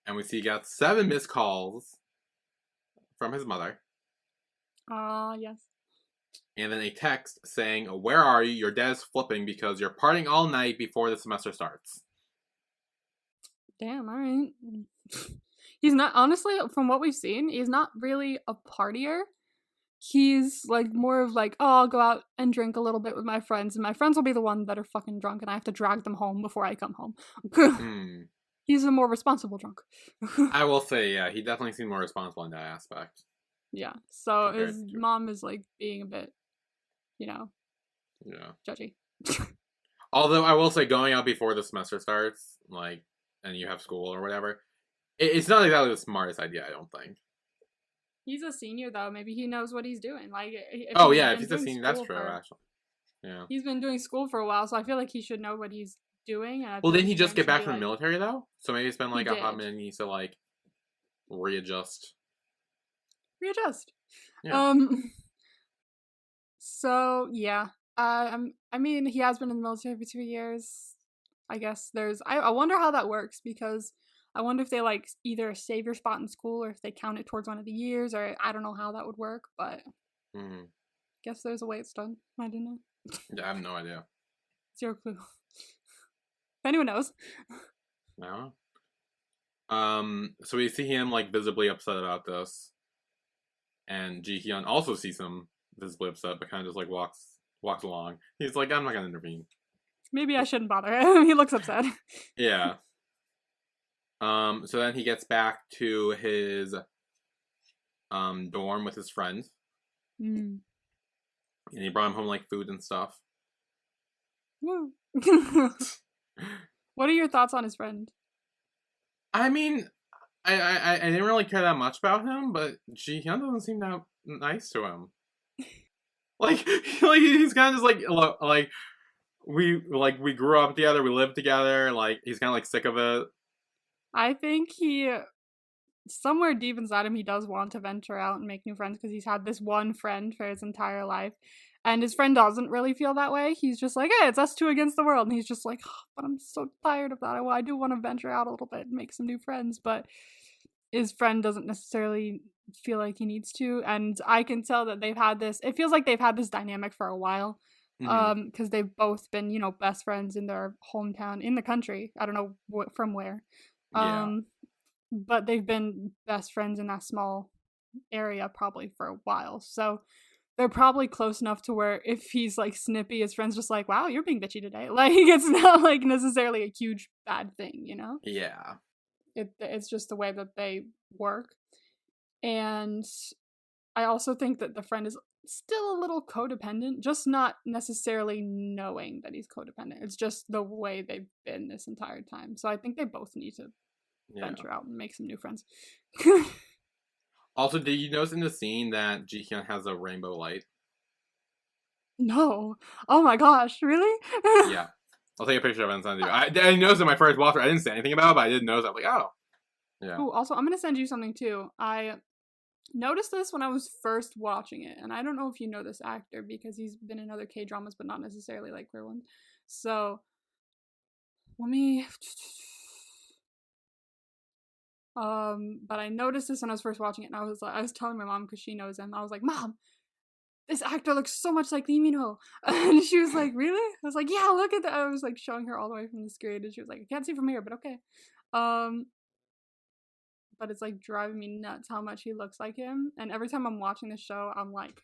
And we see he got 7 missed calls from his mother. Yes. And then a text saying, "Where are you? Your dad's flipping because you're partying all night before the semester starts." Damn, alright. He's not, honestly, from what we've seen, he's not really a partier. He's like more of like, oh, I'll go out and drink a little bit with my friends, and my friends will be the ones that are fucking drunk, and I have to drag them home before I come home. He's a more responsible drunk. I will say, yeah, he definitely seemed more responsible in that aspect. Yeah, so his mom is like being a bit, yeah, judgy. Although I will say, going out before the semester starts, like, and you have school or whatever, it's not exactly the smartest idea, I don't think. He's a senior though. Maybe he knows what he's doing. Like, if he's a senior, that's true. Actually, yeah. He's been doing school for a while, so I feel like he should know what he's doing. Well, didn't he just get back from the military though? So maybe it's been like a hot minute. And he needs to like readjust. Yeah. So yeah. I mean, he has been in the military for 2 years. I guess I wonder how that works because I wonder if they like either save your spot in school or if they count it towards one of the years, or I don't know how that would work, but guess there's a way it's done. I don't know. Yeah, I have no idea. Zero clue. If anyone knows. No. So we see him like visibly upset about this, and Ji Hyun also sees him visibly upset, but kind of just like walks along. He's like, I'm not gonna intervene. Maybe I shouldn't bother him. He looks upset. Yeah. So then he gets back to his dorm with his friends. And he brought him home like food and stuff. Woo. What are your thoughts on his friend? I mean, I didn't really care that much about him, but Ji Hyun doesn't seem that nice to him. like he's kind of just like we grew up together, we lived together. Like he's kind of like sick of it. I think he somewhere deep inside him, he does want to venture out and make new friends because he's had this one friend for his entire life. And his friend doesn't really feel that way. He's just like, hey, it's us two against the world. And he's just like, oh, but I'm so tired of that. I do want to venture out a little bit and make some new friends. But his friend doesn't necessarily feel like he needs to. And I can tell that they've had this, it feels like they've had this dynamic for a while. Mm-hmm. Because they've both been, best friends in their hometown, in the country. I don't know from where. Yeah. But they've been best friends in that small area probably for a while. So they're probably close enough to where if he's like snippy, his friend's just like, wow, you're being bitchy today. Like, it's not like necessarily a huge bad thing, Yeah. It's just the way that they work. And I also think that the friend is still a little codependent, just not necessarily knowing that he's codependent. It's just the way they've been this entire time. So I think they both need to venture out and make some new friends. Also, did you notice in the scene that Ji-hyun has a rainbow light? No. Oh my gosh, really? Yeah. I'll take a picture of it and send it to you. I noticed in my first watch, I didn't say anything about it, but I did notice. I'm like, oh. Yeah. Ooh, also, I'm going to send you something too. I noticed this when I was first watching it, and I don't know if you know this actor because he's been in other K-dramas, but not necessarily like queer ones. So, let me... but I noticed this when I was first watching it, and I was telling my mom because she knows him. I was like, Mom, this actor looks so much like Lee Min-ho. And she was like, really? I was like, yeah, look at that. I was like showing her all the way from the screen, and she was like, I can't see from here, but okay. But it's like driving me nuts how much he looks like him. And every time I'm watching the show, I'm like,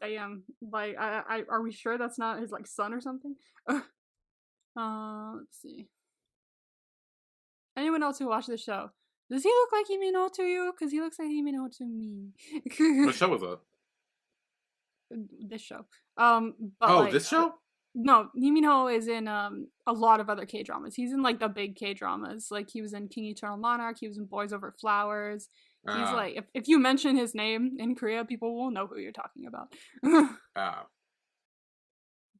damn, like, I are we sure that's not his like son or something? Let's see. Anyone else who watched the show, does he look like Lee Min-ho to you? Because he looks like Lee Min-ho to me. What show was it? This show. But this show? No, Lee Min-ho is in a lot of other K-dramas. He's in like the big K-dramas. Like he was in King Eternal Monarch, he was in Boys Over Flowers. He's like if you mention his name in Korea, people will know who you're talking about.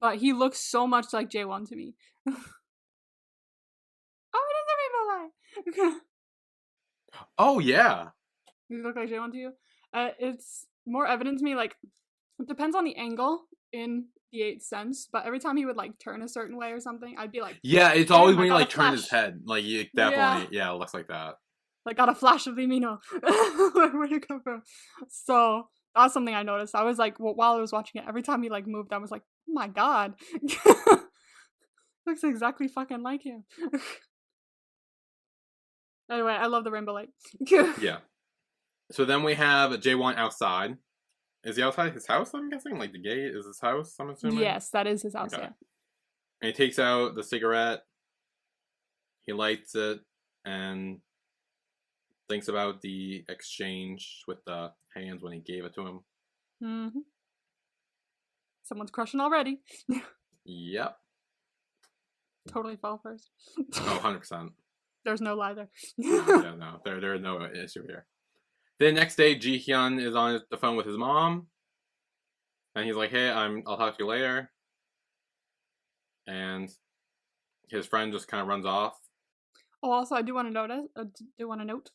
But he looks so much like Jaewon to me. Oh, it is a rainbow light. Oh yeah. Does he look like Jaewon to you? It's more evident to me, like, it depends on the angle in the Eighth Sense, but every time he would, like, turn a certain way or something, I'd be like... Yeah, it's always when he, like, turns his head. Like, definitely, yeah, it looks like that. Like, got a flash of Lee Min-ho. Where'd it come from? So, that's something I noticed. I was like, while I was watching it, every time he, like, moved, I was like, oh my god. Looks exactly fucking like him. Anyway, I love the rainbow light. Yeah. So then we have Jaewon outside. Is he outside his house, I'm guessing? Like, the gate is his house, I'm assuming? Yes, that is his house, okay. Yeah. And he takes out the cigarette. He lights it and thinks about the exchange with the hands when he gave it to him. Mm-hmm. Someone's crushing already. Yep. Totally fell first. Oh, 100%. There's no lie there. No. There is no issue here. The next day, Ji-hyun is on the phone with his mom, and he's like, "Hey, I'll talk to you later." And his friend just kind of runs off. Oh, also, I do want to note.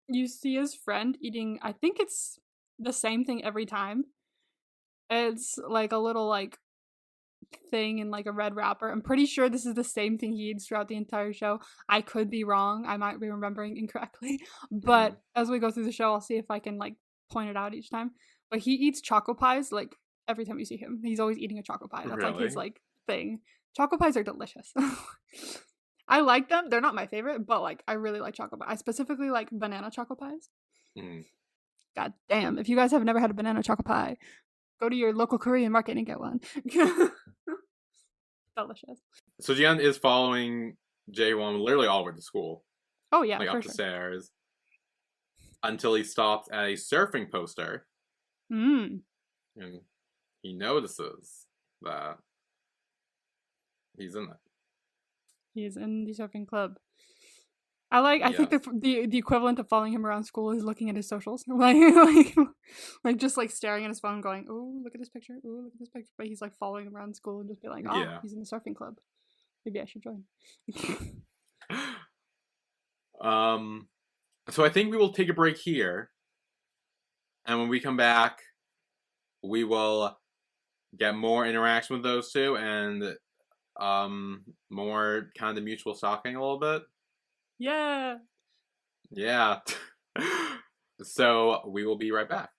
You see his friend eating. I think it's the same thing every time. It's like a little like thing in like a red wrapper. I'm pretty sure this is the same thing he eats throughout the entire show. I could be wrong. I might be remembering incorrectly. But as we go through the show, I'll see if I can like point it out each time. But he eats choco pies like every time you see him. He's always eating a choco pie. That's like his like thing. Choco pies are delicious. I like them. They're not my favorite, but like I really like choco pie. I specifically like banana choco pies. God damn. If you guys have never had a banana choco pie, go to your local Korean market and get one. Delicious. So Jian is following Jaewon literally all the way to school. Oh yeah, like up the stairs, until he stops at a surfing poster. And he notices that he's in it. He's in the surfing club. I think the equivalent of following him around school is looking at his socials, like just like staring at his phone, going, "Oh, look at this picture! Oh, look at this picture!" But he's like following him around school and just be like, "Oh, he's in the surfing club. Maybe I should join." So I think we will take a break here, and when we come back, we will get more interaction with those two and more kind of mutual stalking a little bit. Yeah. Yeah. So we will be right back.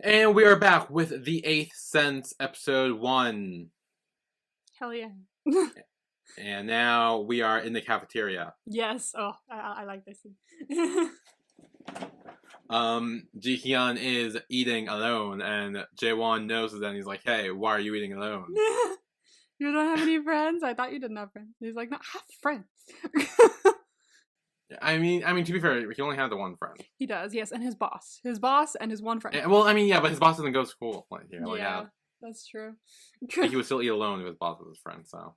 And we are back with The Eighth Sense, episode 1. Hell yeah. And now we are in the cafeteria. Yes. Oh, I like this. Ji-hyun is eating alone, and Jaewon notices that and he's like, "Hey, why are you eating alone?" You don't have any friends? I thought you didn't have friends. He's like, no, I have friends. I mean, to be fair, he only had the one friend. He does, yes, and his boss and his one friend. Well, I mean, yeah, but his boss doesn't go to school. Like, yeah, that's true. Like, he would still eat alone if his boss was his friend. So,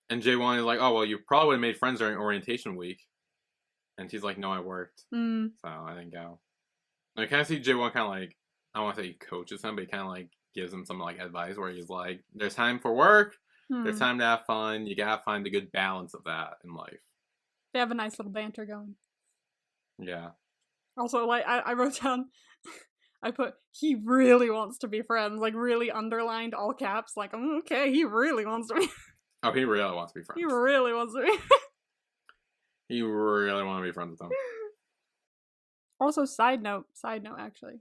and Jaewon is like, "Oh, well, you probably would have made friends during orientation week," and she's like, "No, I worked, so I didn't go." I kind of see Jaewon kind of like, I don't want to say he coaches him, but he kind of like gives him some like advice where he's like, "There's time for work, there's time to have fun. You gotta find the good balance of that in life." They have a nice little banter going. Yeah. Also, like, I wrote down, I put, he really wants to be friends, like, really underlined, all caps, like, okay, he really wants to be. Oh, he really wants to be friends. He really wants to be. He really wants to be friends with him. Also, side note, actually.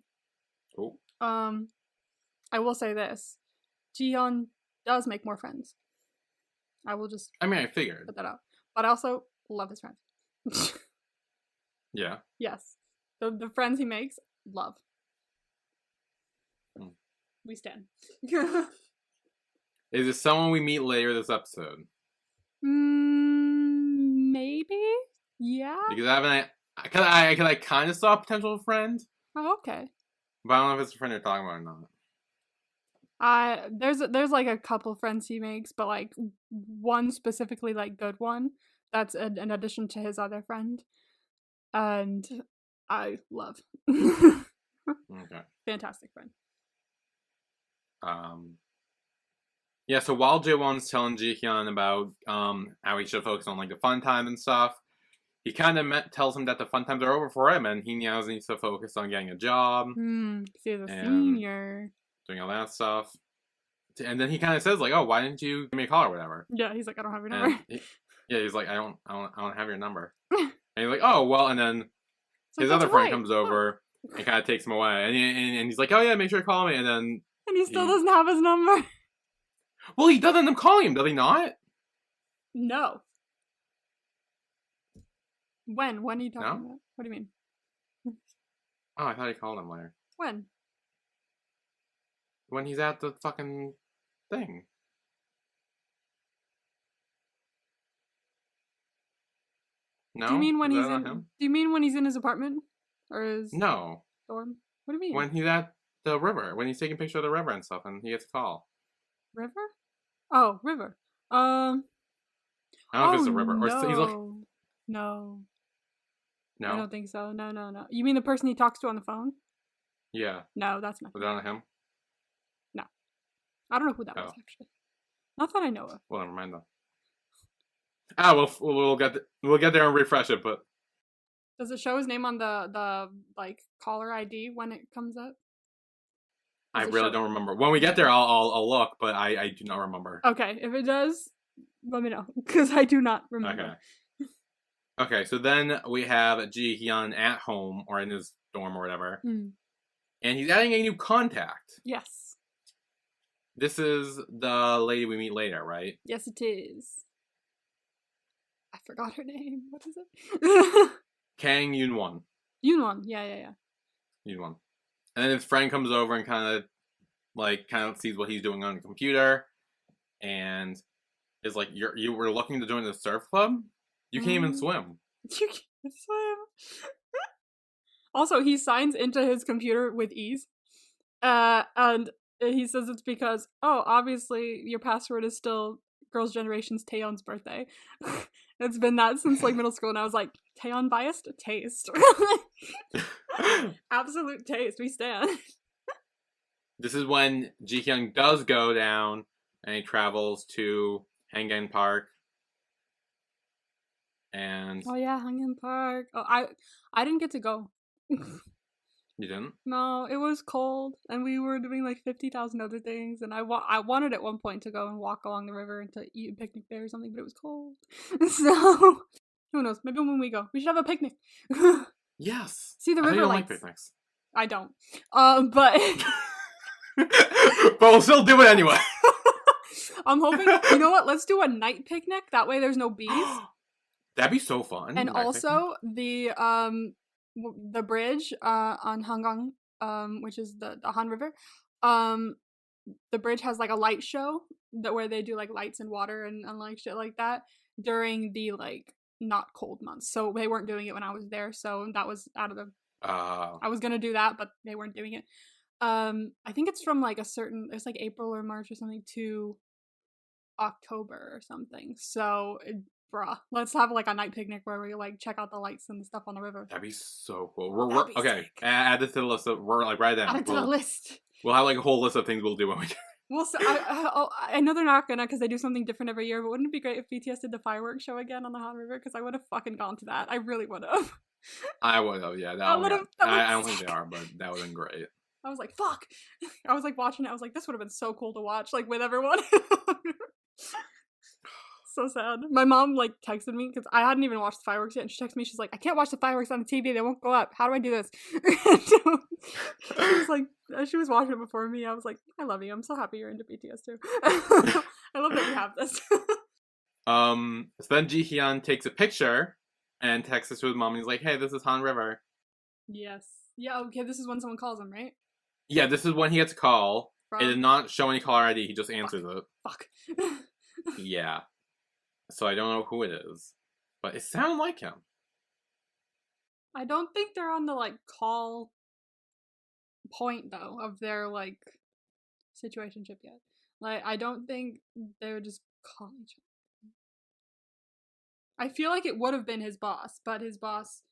Cool. I will say this. Jihyun does make more friends. I will just I figured. put that out. But I also love his friends. Yeah. Yes. The friends he makes, love. We stand. Is it someone we meet later this episode? Maybe? Yeah? Because I kind of saw a potential friend. Oh, okay. But I don't know if it's a friend you're talking about or not. There's like a couple friends he makes, but like one specifically like good one that's an addition to his other friend, and I love. Okay. Fantastic friend. Yeah. So while Jaewon's telling Jihyun about how he should focus on like the fun times and stuff, he kind of tells him that the fun times are over for him, and he now needs to focus on getting a job. He's a senior. Doing all that stuff. And then he kind of says like, "Oh, why didn't you give me a call or whatever?" Yeah, he's like, "I don't have your number." He's like, I don't have your number." And he's like, "Oh, well," and then his other friend comes over and kind of takes him away, and he's like, "Oh yeah, make sure to call me," and then he still doesn't have his number. Well, he doesn't end up calling him, does he not? No. When are you talking about? What do you mean? Oh, I thought he called him later. When? When he's at the fucking thing. No. Do you mean when he's in his apartment or his dorm? What do you mean? When he's at the river, when he's taking a picture of the river and stuff, and he gets a call. River? Oh, river. I don't know if it's a river or he's like. No. No. I don't think so. No. You mean the person he talks to on the phone? Yeah. No, that's not. Was that on him? No. I don't know who that was actually. Not that I know of. Well, never mind though. We'll get there and refresh it, but does it show his name on the like caller ID when it comes up? I really don't remember. When we get there, I'll look, but I do not remember. Okay, if it does, let me know because I do not remember. Okay, so then we have Ji-hyun at home or in his dorm or whatever, and he's adding a new contact. Yes. This is the lady we meet later, right? Yes, it is. I forgot her name. What is it? Kang Yoonwon. Yoonwon, yeah. Yoonwon. And then his friend comes over and kind of sees what he's doing on the computer, and is like, "You were looking to join the surf club? You can't even swim." You can't swim. Also, he signs into his computer with ease, and he says it's because, obviously your password is still Girls' Generation's Taeyeon's birthday. It's been that since like middle school, and I was like, Taeyeon biased? Taste. Absolute taste. We stand. This is when Ji-hyun does go down and he travels to Hengan Park. And Oh yeah, Hanging Park. Oh, I didn't get to go. you didn't? No, it was cold, and we were doing like 50,000 other things. And I wanted at one point to go and walk along the river and to eat a picnic there or something, but it was cold. So who knows? Maybe when we go, we should have a picnic. Yes. See the I thought you river don't like lights. picnics. I don't. But But we'll still do it anyway. I'm hoping. You know what? Let's do a night picnic. That way, there's no bees. That'd be so fun. And Night also the bridge on Hangang, which is the Han River. The bridge has like a light show that where they do like lights and water and like shit like that during the like not cold months. So they weren't doing it when I was there, so that was out of the. I was gonna do that, but they weren't doing it. I think it's from like a certain. It's like April or March or something to October or something. So bruh, let's have like a night picnic where we like check out the lights and stuff on the river. That'd be so cool. That'd be Okay. sick. Add this to the list. We're like right Add then. it to the list. We'll have like a whole list of things we'll do when we do. Well, so I know they're not gonna because they do something different every year. But wouldn't it be great if BTS did the fireworks show again on the Han River? Because I would have fucking gone to that. I really would have. I would have. Yeah, I would have. I don't think they are, but that would have been great. I was like, fuck. I was like watching it. I was like, this would have been so cool to watch, like with everyone. So sad. My mom like texted me because I hadn't even watched the fireworks yet, and she texted me. She's like, "I can't watch the fireworks on the TV. They won't go up. How do I do this?" She was like, she was watching it before me. I was like, "I love you. I'm so happy you're into BTS too. I love that you have this." So then Jihyun takes a picture and texts it to his mom, and he's like, "Hey, this is Han River." Yes. Yeah. Okay. This is when someone calls him, right? Yeah, this is when he gets a call. From... It did not show any caller ID. He just answers it. Fuck. Yeah. So I don't know who it is, but it sounded like him. I don't think they're on the like call point though of their like situationship yet. Like I don't think they would just call each other. I feel like it would have been his boss, but his boss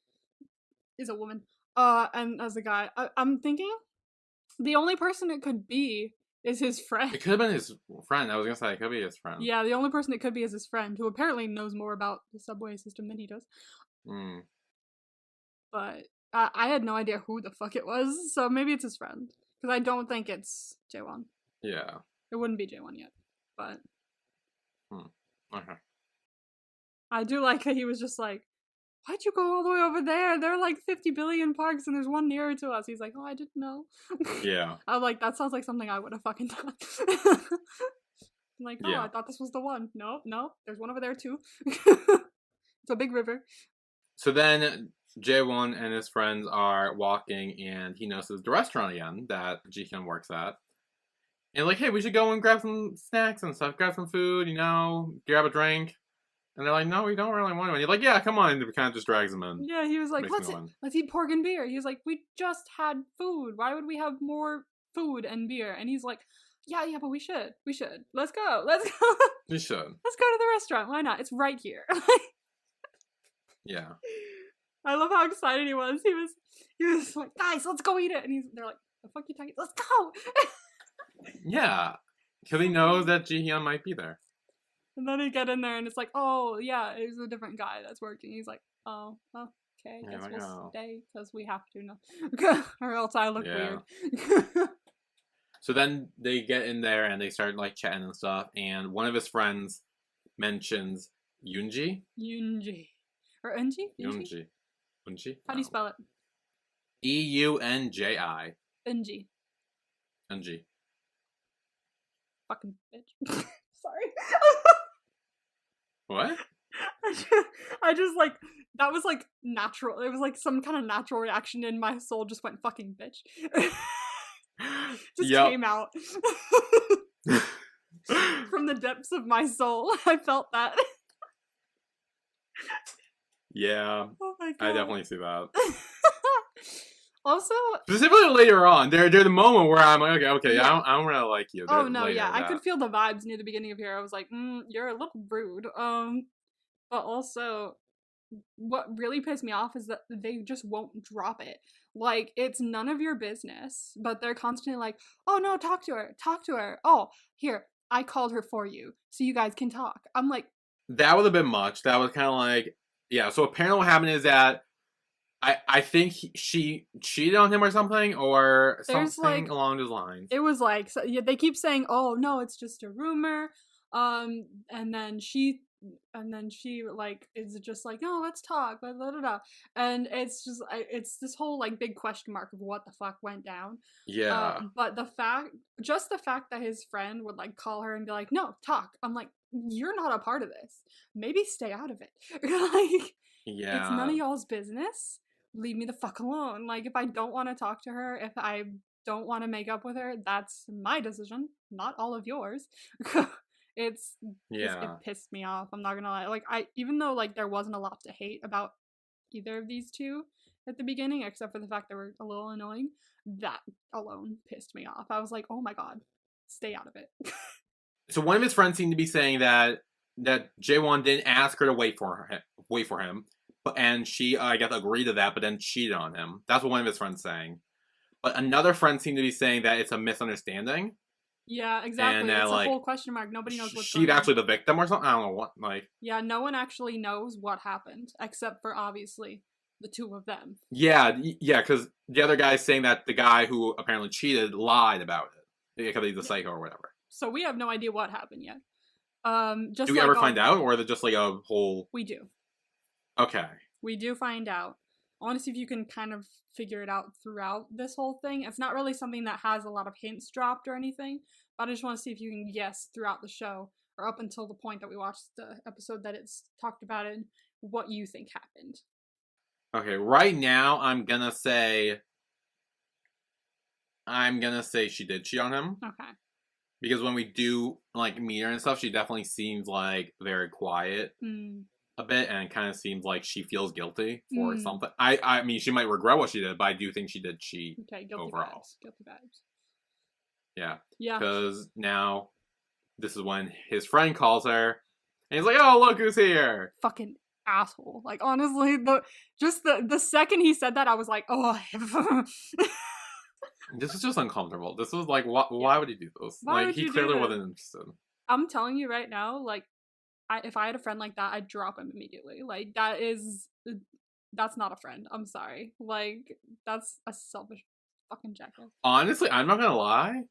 is a woman. And as a guy, I'm thinking the only person it could be is his friend. It could have been his friend. I was gonna say it could be his friend. Yeah, the only person it could be is his friend, who apparently knows more about the subway system than he does. But I had no idea who the fuck it was, so maybe it's his friend. Because I don't think it's Jaewon. Yeah. It wouldn't be Jaewon yet, but... Okay. I do like that he was just like, why'd you go all the way over there? There are like 50 billion parks and there's one nearer to us. He's like, oh, I didn't know. Yeah. I'm like, that sounds like something I would have fucking done. I'm like, oh, yeah. I thought this was the one. No, there's one over there too. It's a big river. So then Jaewon and his friends are walking and he notices the restaurant again that Jihyun works at. And like, hey, we should go and grab some snacks and stuff, grab some food, grab a drink. And they're like, no, we don't really want to. And he's like, yeah, come on. And he kind of just drags them in. Yeah, he was like, let's eat pork and beer. He was like, we just had food. Why would we have more food and beer? And he's like, yeah, but we should. Let's go. We should. Let's go to the restaurant. Why not? It's right here. Yeah. I love how excited he was. He was like, guys, let's go eat it. And they're like, the fuck you talking? Let's go. Yeah. Because he knows that Jihyun might be there. And then he get in there and it's like, oh, yeah, it was a different guy that's working. He's like, oh, okay, guess we'll stay because we have to now. Or else I look weird. So then they get in there and they start like chatting and stuff. And one of his friends mentions Yoonji. Or Eunji? Yoonji? How do you spell it? Eunji. Eunji. Fucking bitch. Sorry. What? I just like, that was like natural. It was like some kind of natural reaction in my soul just went fucking bitch. Just came out. From the depths of my soul. I felt that. Yeah. Oh my God. I definitely see that. Also, specifically later on, there's the moment where I'm like, okay, yeah. I don't really like you. Oh no, yeah, I could feel the vibes near the beginning of here. I was like, you're a little rude. But also, what really pissed me off is that they just won't drop it. Like, it's none of your business, but they're constantly like, oh no, talk to her. Oh, here, I called her for you so you guys can talk. I'm like, That would have been much. That was kind of like, yeah. So apparently, what happened is that I think she cheated on him or something, or there's something like, along those lines. it was like, so, yeah, they keep saying, oh no, it's just a rumor. And then she like is just like, no, let's talk, blah, blah, blah, blah. And it's just, it's this whole like big question mark of what the fuck went down. Yeah, But just the fact that his friend would like call her and be like, no, talk. I'm like, you're not a part of this. Maybe stay out of it. Like, it's none yeah, of y'all's business. Leave me the fuck alone. Like, if I don't want to talk to her, if I don't want to make up with her, that's my decision, not all of yours. it's it yeah. pissed me off. I'm not gonna lie. Like, even though like there wasn't a lot to hate about either of these two at the beginning, except for the fact they were a little annoying, that alone pissed me off. I was like, oh my god, stay out of it. So one of his friends seemed to be saying that Jaewon didn't ask her to wait for him, but and she I guess agreed to that, but then cheated on him. That's what one of his friends saying. But another friend seemed to be saying that it's a misunderstanding, Yeah, and exactly. that It's a like whole question mark. Nobody knows what's she's going on. actually the victim or something. I don't know what like. Yeah, no one actually knows what happened, except for obviously the two of them. Yeah, yeah, because the other guy's saying that the guy who apparently cheated lied about it because he's a Yeah. psycho or whatever. So we have no idea what happened yet. Do Just we like ever all find out, or is it just like a whole? we do. Okay. We do find out. I want to see if you can kind of figure it out throughout this whole thing. It's not really something that has a lot of hints dropped or anything, but I just want to see if you can guess throughout the show or up until the point that we watched the episode that it's talked about in what you think happened. Okay. Right now, I'm gonna say she did cheat on him Okay. because when we do like meet her and stuff, she definitely seems like very quiet Mm. a bit, and it kind of seems like she feels guilty for Mm. something. I mean, she might regret what she did, but I do think she did cheat Okay, guilty overall. vibes. Guilty vibes. Yeah, Yeah. because now this is when his friend calls her, and he's like, "Oh, look who's here!" Fucking asshole. Like honestly, the second he said that, I was like, oh. This is just uncomfortable. This was like, Yeah. why would he do this? Why Like, would he you do clearly this? wasn't interested. I'm telling you right now, like, if I had a friend like that, I'd drop him immediately. Like, that's not a friend. I'm sorry. Like, that's a selfish fucking jackass. Honestly, I'm not gonna lie.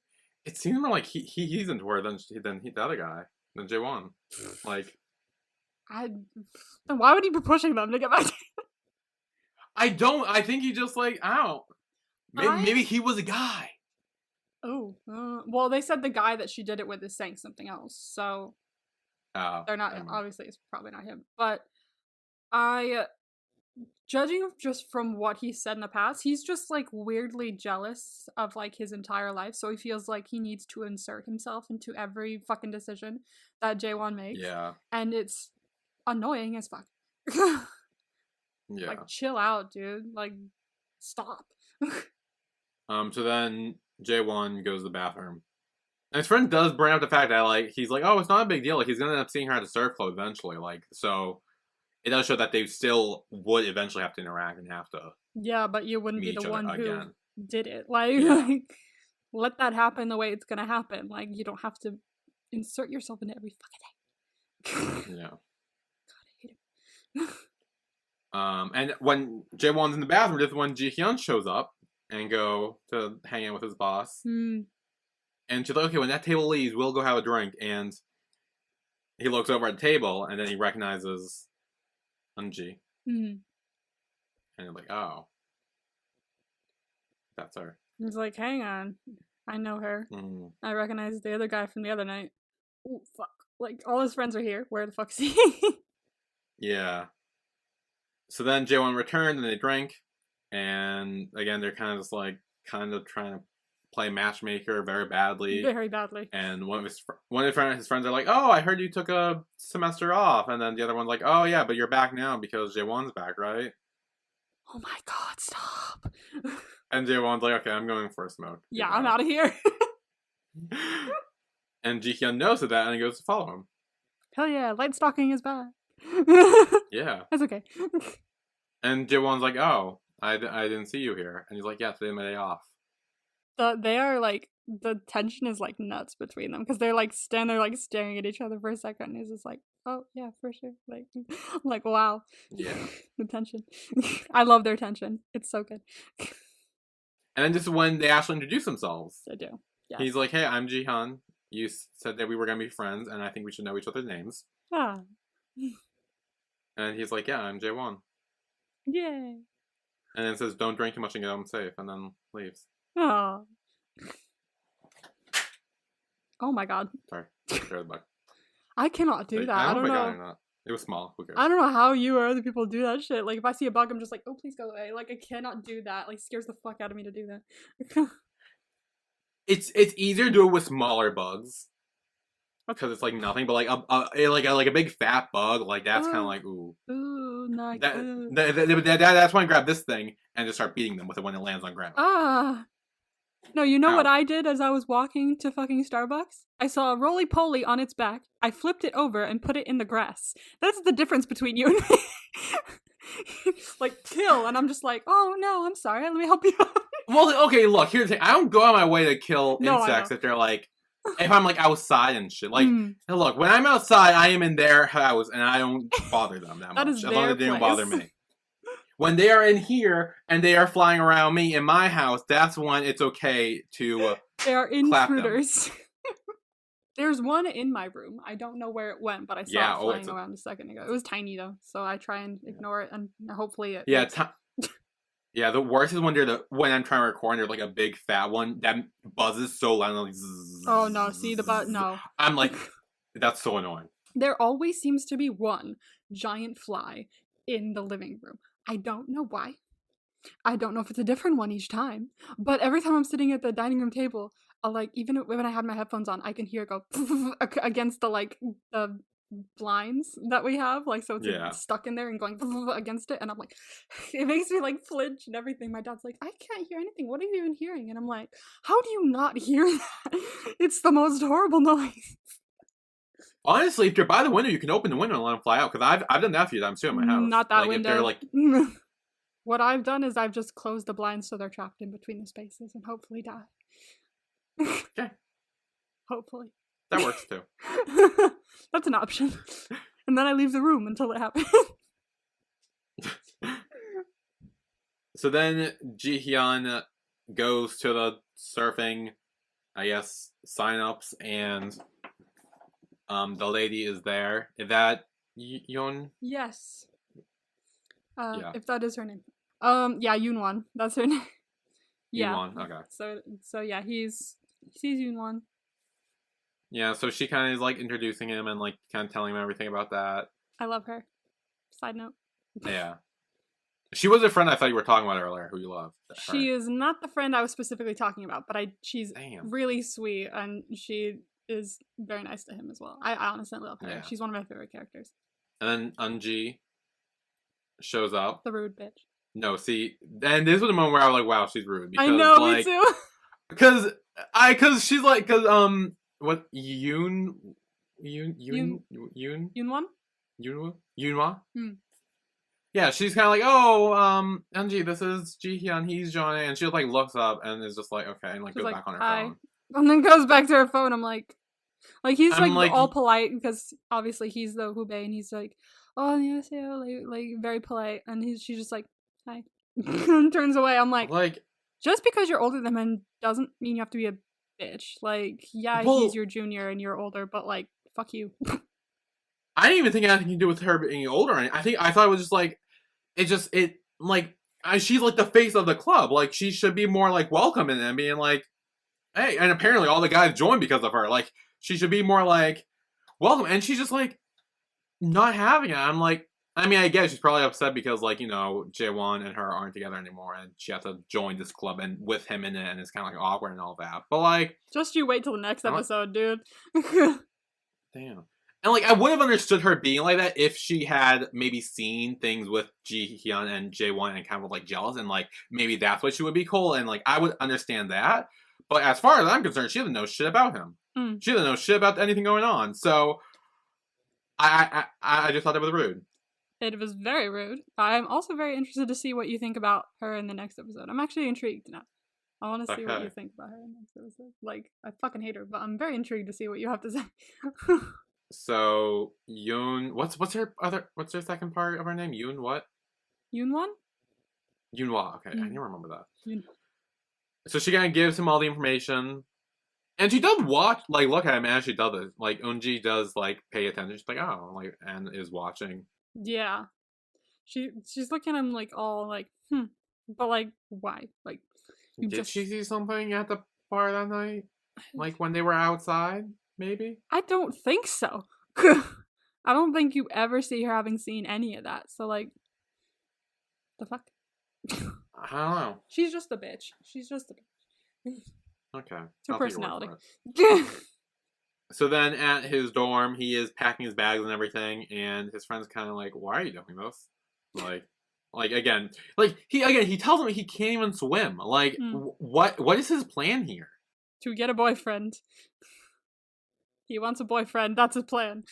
It seemed more like he's into her than the other guy, than J1. Like, I. Then why would he be pushing them to get back? I don't. I think he just like, I don't. Maybe I. he was a guy. Oh. Well, they said the guy that she did it with is saying something else, so Oh, they're not. never mind. Obviously, it's probably not him. But I, judging just from what he said in the past, he's just like weirdly jealous of like his entire life. So he feels like he needs to insert himself into every fucking decision that Jaewon makes. Yeah, And it's annoying as fuck. yeah. Like, chill out, dude. Like, stop. So then J1 goes to the bathroom. And his friend does bring up the fact that like he's like, oh, it's not a big deal. Like he's gonna end up seeing her at a surf club eventually. Like so, it does show that they still would eventually have to interact and have to Yeah, but you wouldn't meet be each the other one who again. did it. Like, Yeah, let that happen the way it's gonna happen. Like, you don't have to insert yourself into every fucking thing. yeah. God, I hate him. And when Jaewon's in the bathroom, this is when Ji-hyun shows up and go to hang out with his boss. Hmm. And she's like, okay, when that table leaves, we'll go have a drink. And he looks over at the table, and then he recognizes Eunji. Hmm. And he's like, oh, that's her. He's like, hang on. I know her. Mm. I recognize the other guy from the other night. Oh, fuck. Like, all his friends are here. Where the fuck's he? Yeah. So then Jaewon returned, and they drink. And again, they're kind of just like, kind of trying to play matchmaker very badly. Very badly. And one of his friends are like, "Oh, I heard you took a semester off," and then the other one's like, "Oh yeah, but you're back now because Jaewon's back, right?" Oh my god, stop. And Jaewon's like, "Okay, I'm going for a smoke." Yeah, I'm out of here. And Jihyun knows of that, and he goes to follow him. Hell yeah, light stalking is back. Yeah. That's okay. And Jaewon's like, "Oh, I didn't see you here," and he's like, "Yeah, today's my day off." They are like the tension is like nuts between them because they're like stand there like staring at each other for a second. And it's just like, oh yeah, for sure. Like wow, Yeah. the tension. I love their tension. It's so good. And then this is when they actually introduce themselves. I do. Yes. He's like, hey, I'm Jihan. You said that we were going to be friends, and I think we should know each other's names. Ah. And he's like, yeah, I'm Jaewon. Yay. And then says, don't drink too much and get home safe, and then leaves. Oh. Oh my god. Sorry. The bug. I cannot do that. I I don't don't know if I got know. it or not. It was small. Who cares? I don't know how you or other people do that shit. Like, if I see a bug, I'm just like, oh, please go away. Like, I cannot do that. Like, scares the fuck out of me to do that. It's easier to do it with smaller bugs. Because it's like nothing, but like a big fat bug, like that's kind of like, ooh. Ooh, not that's when I grab this thing and just start beating them with it when it lands on ground. Ah. No, you know what I did as I was walking to fucking Starbucks? I saw a roly-poly on its back. I flipped it over and put it in the grass. That's the difference between you and me. Like, kill, and I'm just like, oh no, I'm sorry, let me help you out. Well, okay, look, here's the thing. I don't go out my way to kill insects if they're like, if I'm like outside and shit. Like, look, when I'm outside, I am in their house and I don't bother them that much. As long as they don't bother me. When they are in here and they are flying around me in my house, that's when it's okay to they are intruders. There's one in my room. I don't know where it went, but I saw it flying around a second ago. It was tiny though, so I try and ignore it, and hopefully it. Yeah, yeah. The worst is when when I'm trying to record, and there's like a big fat one that buzzes so loud. Like, oh no! See no. I'm like, that's so annoying. There always seems to be one giant fly in the living room. I don't know why. I don't know if it's a different one each time, but every time I'm sitting at the dining room table, I'll like, even when I had my headphones on, I can hear it go against the like the blinds that we have, like, so it's like, stuck in there and going against it, and I'm like, it makes me like flinch and everything. My dad's like, I can't hear anything. What are you even hearing? And I'm like, how do you not hear that? It's the most horrible noise. Honestly, if you're by the window, you can open the window and let them fly out. Because I've done that a few times too in my house. Not that like, window. If they're like... What I've done is I've just closed the blinds so they're trapped in between the spaces and hopefully die. Okay. Hopefully. That works too. That's an option. And then I leave the room until it happens. So then Ji-hyun goes to the surfing, I guess, sign-ups, and the lady is there. Is that Yoon? Yes. Yeah. If that is her name. Yeah, Yoonwon. That's her name. Yeah. Yoonwon, okay. So yeah, he sees Yoonwon. Yeah, so she kind of is like introducing him and like kind of telling him everything about that. I love her. Side note. Yeah. She was a friend I thought you were talking about earlier, who you love. She is not the friend I was specifically talking about, but she's really sweet, and she is very nice to him as well. I honestly love her. Yeah. She's one of my favorite characters. And then Eunji shows up. The rude bitch. No, see, and this was the moment where I was like, wow, she's rude. Because, I know, like, me too. Because she's like, what, Yoonwon? Yoonwon? Yeah, she's kind of like, oh, Eunji, this is Ji-hyun, he's Johnny, and she like looks up and is just like, okay, and like goes back on her phone. And then goes back to her phone. I'm like he's like all polite because obviously he's the Hubei, and he's like, oh, 안녕하세요, like very polite, and she's just like, hi, and turns away. I'm like, just because you're older than him doesn't mean you have to be a bitch. Like, yeah, he's your junior and you're older, but like, fuck you. I didn't even think it had anything to do with her being older. I thought it was just like, she's like the face of the club. Like, she should be more like welcoming and being like, hey, and apparently all the guys joined because of her. Like, she should be more like welcome, and she's just like not having it. I'm like, I mean, I guess she's probably upset because like, you know, Jaewon and her aren't together anymore, and she has to join this club and with him in it, and it's kind of like awkward and all that. But like, just you wait till the next episode, dude. Damn. And like, I would have understood her being like that if she had maybe seen things with Ji-hyun and Jaewon and kind of like jealous, and like maybe that's why she would be cool, and like I would understand that. But as far as I'm concerned, she doesn't know shit about him. She doesn't know shit about anything going on. So I just thought that was rude. It was very rude. I'm also very interested to see what you think about her in the next episode. I'm actually intrigued now. I want to see what you Okay. think about her in next episode. Like, I fucking hate her, but I'm very intrigued to see what you have to say. So Yoon, what's her second part of her name? Yoon what? Yoonwon? Yoonwa. Okay, I didn't Yoon. remember that. Yoon. So she kind of gives him all the information, and she does watch, like, look at him as she does it. Like Eunji does, like, pay attention. She's like, oh, like, and is watching. Yeah. She's looking at him like all like, but like, why? Like, you Did just. she see something at the bar that night? Like when they were outside, maybe? I don't think so. I don't think you ever see her having seen any of that. So like, the fuck? I don't know. She's just a bitch. She's just a bitch. Okay. It's her I'll take your word personality. for it. So then at his dorm, he is packing his bags and everything, and his friend's kind of like, "Why are you doing this?" Again, he tells him he can't even swim. Like, what is his plan here? To get a boyfriend. He wants a boyfriend. That's his plan.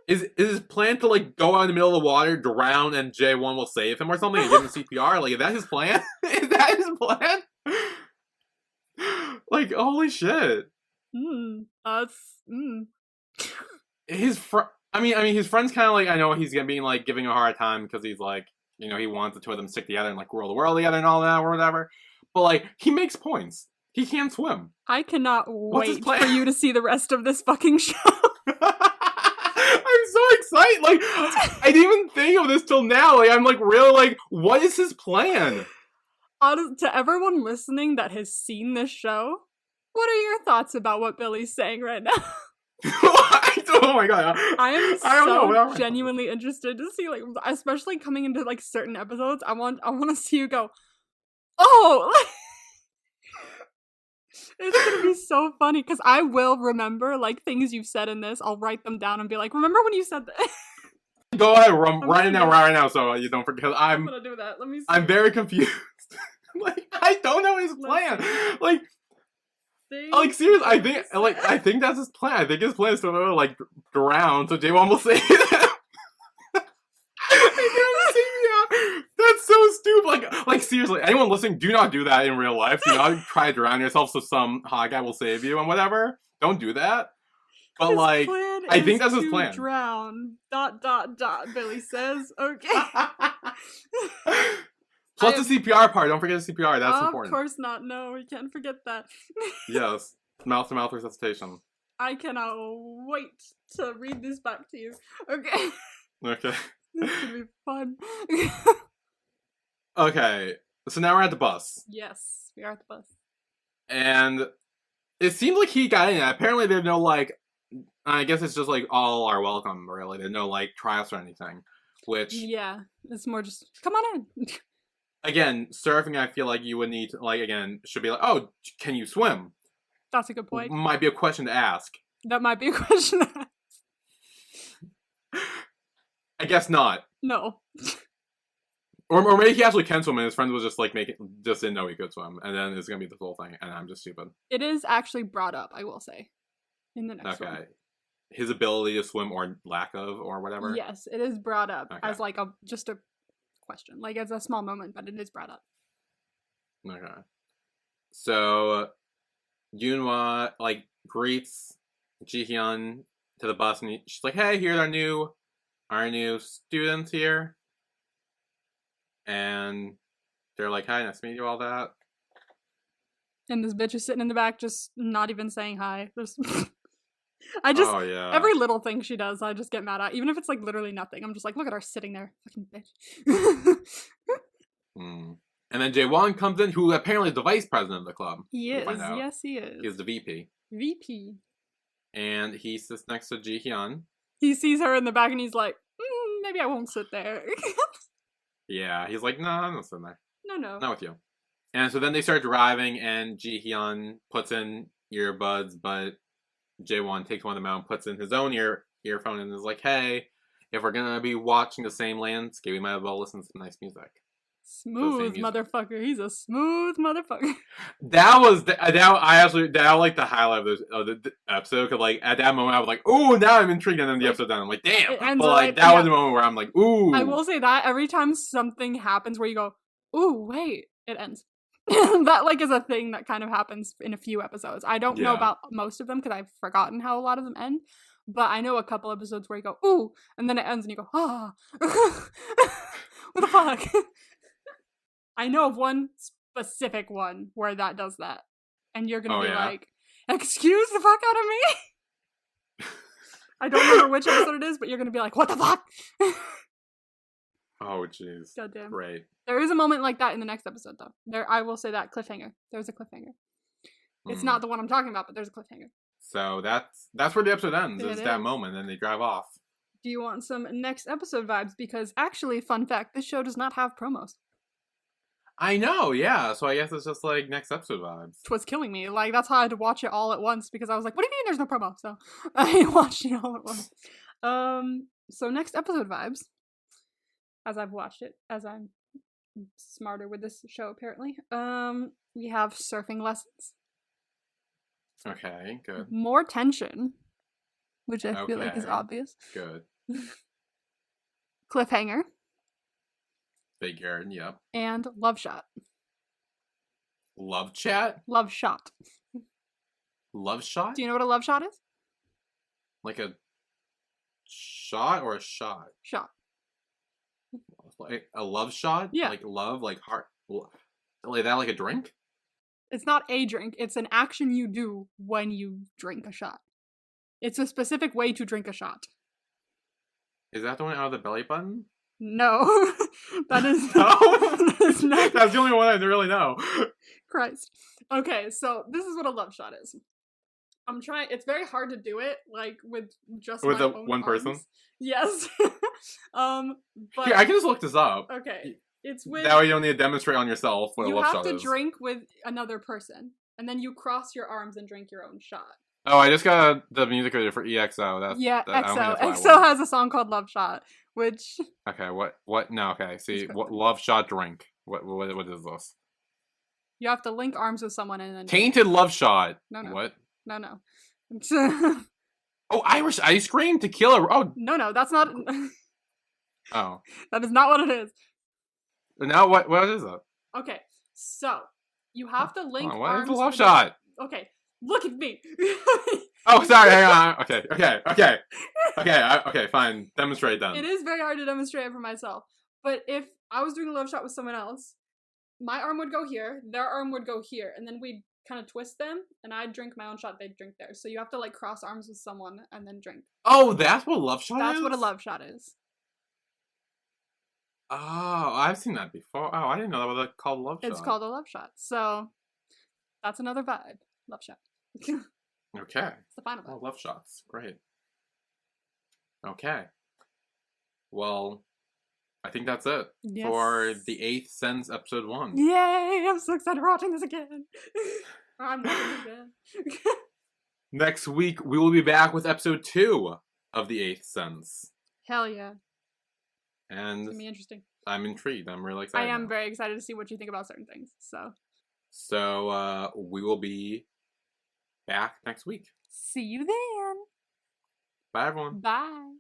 Is his plan to like go out in the middle of the water, drown, and J1 will save him or something and give him CPR? Like, is that his plan? Is that his plan? Like, holy shit. His his friend's kind of like, I know he's gonna be like giving a hard time because he's like, you know, he wants the two of them stick together and like rule the world together and all that or whatever. But like, he makes points. He can't swim. I cannot wait for you to see the rest of this fucking show. I'm so excited. Like, I didn't even think of this till now. Like, I'm like, really, like, what is his plan? To everyone listening that has seen this show, what are your thoughts about what Billy's saying right now? Oh my god. I am so genuinely interested to see, like, especially coming into like certain episodes. I want to see you go, oh. It's gonna be so funny because I will remember like things you've said in this. I'll write them down and be like, remember when you said that? Go ahead, write it down right now so you don't forget. I'm gonna do that. Let me see. I'm very confused. Like, I don't know his plan. Like seriously, I think that's his plan. I think his plan is to like drown so J1 will save him. That's so stupid. Like seriously, anyone listening, do not do that in real life. Do not try to drown yourself so some hot guy will save you and whatever. Don't do that. But his like, I think that's his plan. Drown. ... Billy says. Okay. Plus the CPR part. Don't forget the CPR. That's important. Of course not. No, we can't forget that. Yes, mouth-to-mouth resuscitation. I cannot wait to read this back to you. Okay. Okay. This is gonna be fun. Okay, so now we're at the bus. Yes, we are at the bus. And it seems like he got in. Apparently there's no, like, I guess it's just, like, all are welcome, really. There's no, like, tryouts or anything. Which... Yeah, it's more just, come on in. Again, surfing, I feel like you would need to, like, again, should be like, oh, can you swim? That's a good point. Might be a question to ask. That might be a question to ask. I guess not. No. Or maybe he actually can swim and his friends was just like just didn't know he could swim, and then it's gonna be this whole thing, and I'm just stupid. It is actually brought up, I will say, in the next one. Okay. His ability to swim or lack of or whatever. Yes, it is brought up as like just a question. Like it's a small moment, but it is brought up. Okay. So Yoonwa like greets Jihyun to the bus and she's like, hey, here's our new students here. And they're like, hi, nice to meet you, all that. And this bitch is sitting in the back just not even saying hi. Every little thing she does, I just get mad at. Even if it's like literally nothing. I'm just like, look at her sitting there. Fucking bitch. And then Jaewon comes in, who apparently is the vice president of the club. He is. Yes, he is. He's the VP. VP. And he sits next to Jihyun. He sees her in the back and he's like, maybe I won't sit there. Yeah, he's like, no, I'm not sitting there. No. Not with you. And so then they start driving, and Jihyun puts in earbuds, but Jaewon takes one of them out and puts in his own earphone and is like, hey, if we're gonna be watching the same landscape, we might as well listen to some nice music. Smooth motherfucker. He's a smooth motherfucker. That was like the highlight of the episode. Cause like at that moment I was like, "Ooh!" Now I'm intrigued, and then the episode done. I'm like, "Damn!" But like that was the moment where I'm like, "Ooh!" I will say that every time something happens where you go, "Ooh, wait," it ends. That like is a thing that kind of happens in a few episodes. I don't know Yeah. about most of them because I've forgotten how a lot of them end. But I know a couple episodes where you go, ooh, and then it ends and you go, ah. What the fuck? I know of one specific one where that does that. And you're gonna Oh be yeah. like, excuse the fuck out of me? I don't remember which episode it is, but you're gonna be like, what the fuck? Oh jeez. Goddamn. Great. There is a moment like that in the next episode, though. I will say that cliffhanger. There's a cliffhanger. It's not the one I'm talking about, but there's a cliffhanger. So that's where the episode ends. It Is that is. moment, and they drive off. Do you want some next episode vibes? Because actually, fun fact, this show does not have promos. I know, yeah. So I guess it's just like next episode vibes. It was killing me. Like, that's how I had to watch it all at once because I was like, what do you mean there's no promo? So I watched it all at once. So next episode vibes, as I've watched it, as I'm smarter with this show apparently. We have surfing lessons. Okay, good. More tension, which I feel like is obvious. Good. Cliffhanger. Figured, yep. And love shot. Love chat? Love shot. Love shot? Do you know what a love shot is? Like a shot or a shot? Shot. Like a love shot? Yeah. Like love, like heart. Like that, like a drink? It's not a drink. It's an action you do when you drink a shot. It's a specific way to drink a shot. Is that the one out of the belly button? No. That is No. that is not. That's the only one I really know. Christ. Okay, so this is what a love shot is. I'm trying. It's very hard to do it like with just With my the own one arms. person? Yes. But Here, I can just look this up. okay, it's with. That way you don't need to demonstrate on yourself what a You love have shot to is. drink with another person, and then you cross your arms and drink your own shot. Oh, I just got the music video for EXO. That's Yeah, I don't think EXO. that's what I EXO want. has a song called Love Shot, which Okay, what? No, okay. See, It's what love shot drink? What is this? you have to link arms with someone and then. Tainted love shot. No. What? No. Oh, Irish ice cream tequila. Oh, No, that's not. oh. That is not what it is. Now what is it? Okay, so you have to link What arms. is the love with shot? Okay, look at me. Oh, sorry. Hang on. Okay. Fine. Demonstrate then. It is very hard to demonstrate it for myself. But if I was doing a love shot with someone else, my arm would go here, their arm would go here, and then we'd kind of twist them, and I'd drink my own shot, they'd drink theirs. So you have to like cross arms with someone and then drink. Oh, that's what love shot is? That's what a love shot is. Oh, I've seen that before. Oh, I didn't know that was called love shot. It's called a love shot. So that's another vibe. Love shot. It's Okay. the final Oh, vibe. love shots. Great. Okay. Well, I think that's it Yes. for the 8th Sense episode 1. Yay! I'm so excited for watching this again. I'm watching it again. Next week, we will be back with episode 2 of the 8th Sense. Hell yeah. It's And gonna be interesting. I'm intrigued. I'm really I excited. am now. very excited to see what you think about certain things. So, we will be back next week. See you then. Bye, everyone. Bye.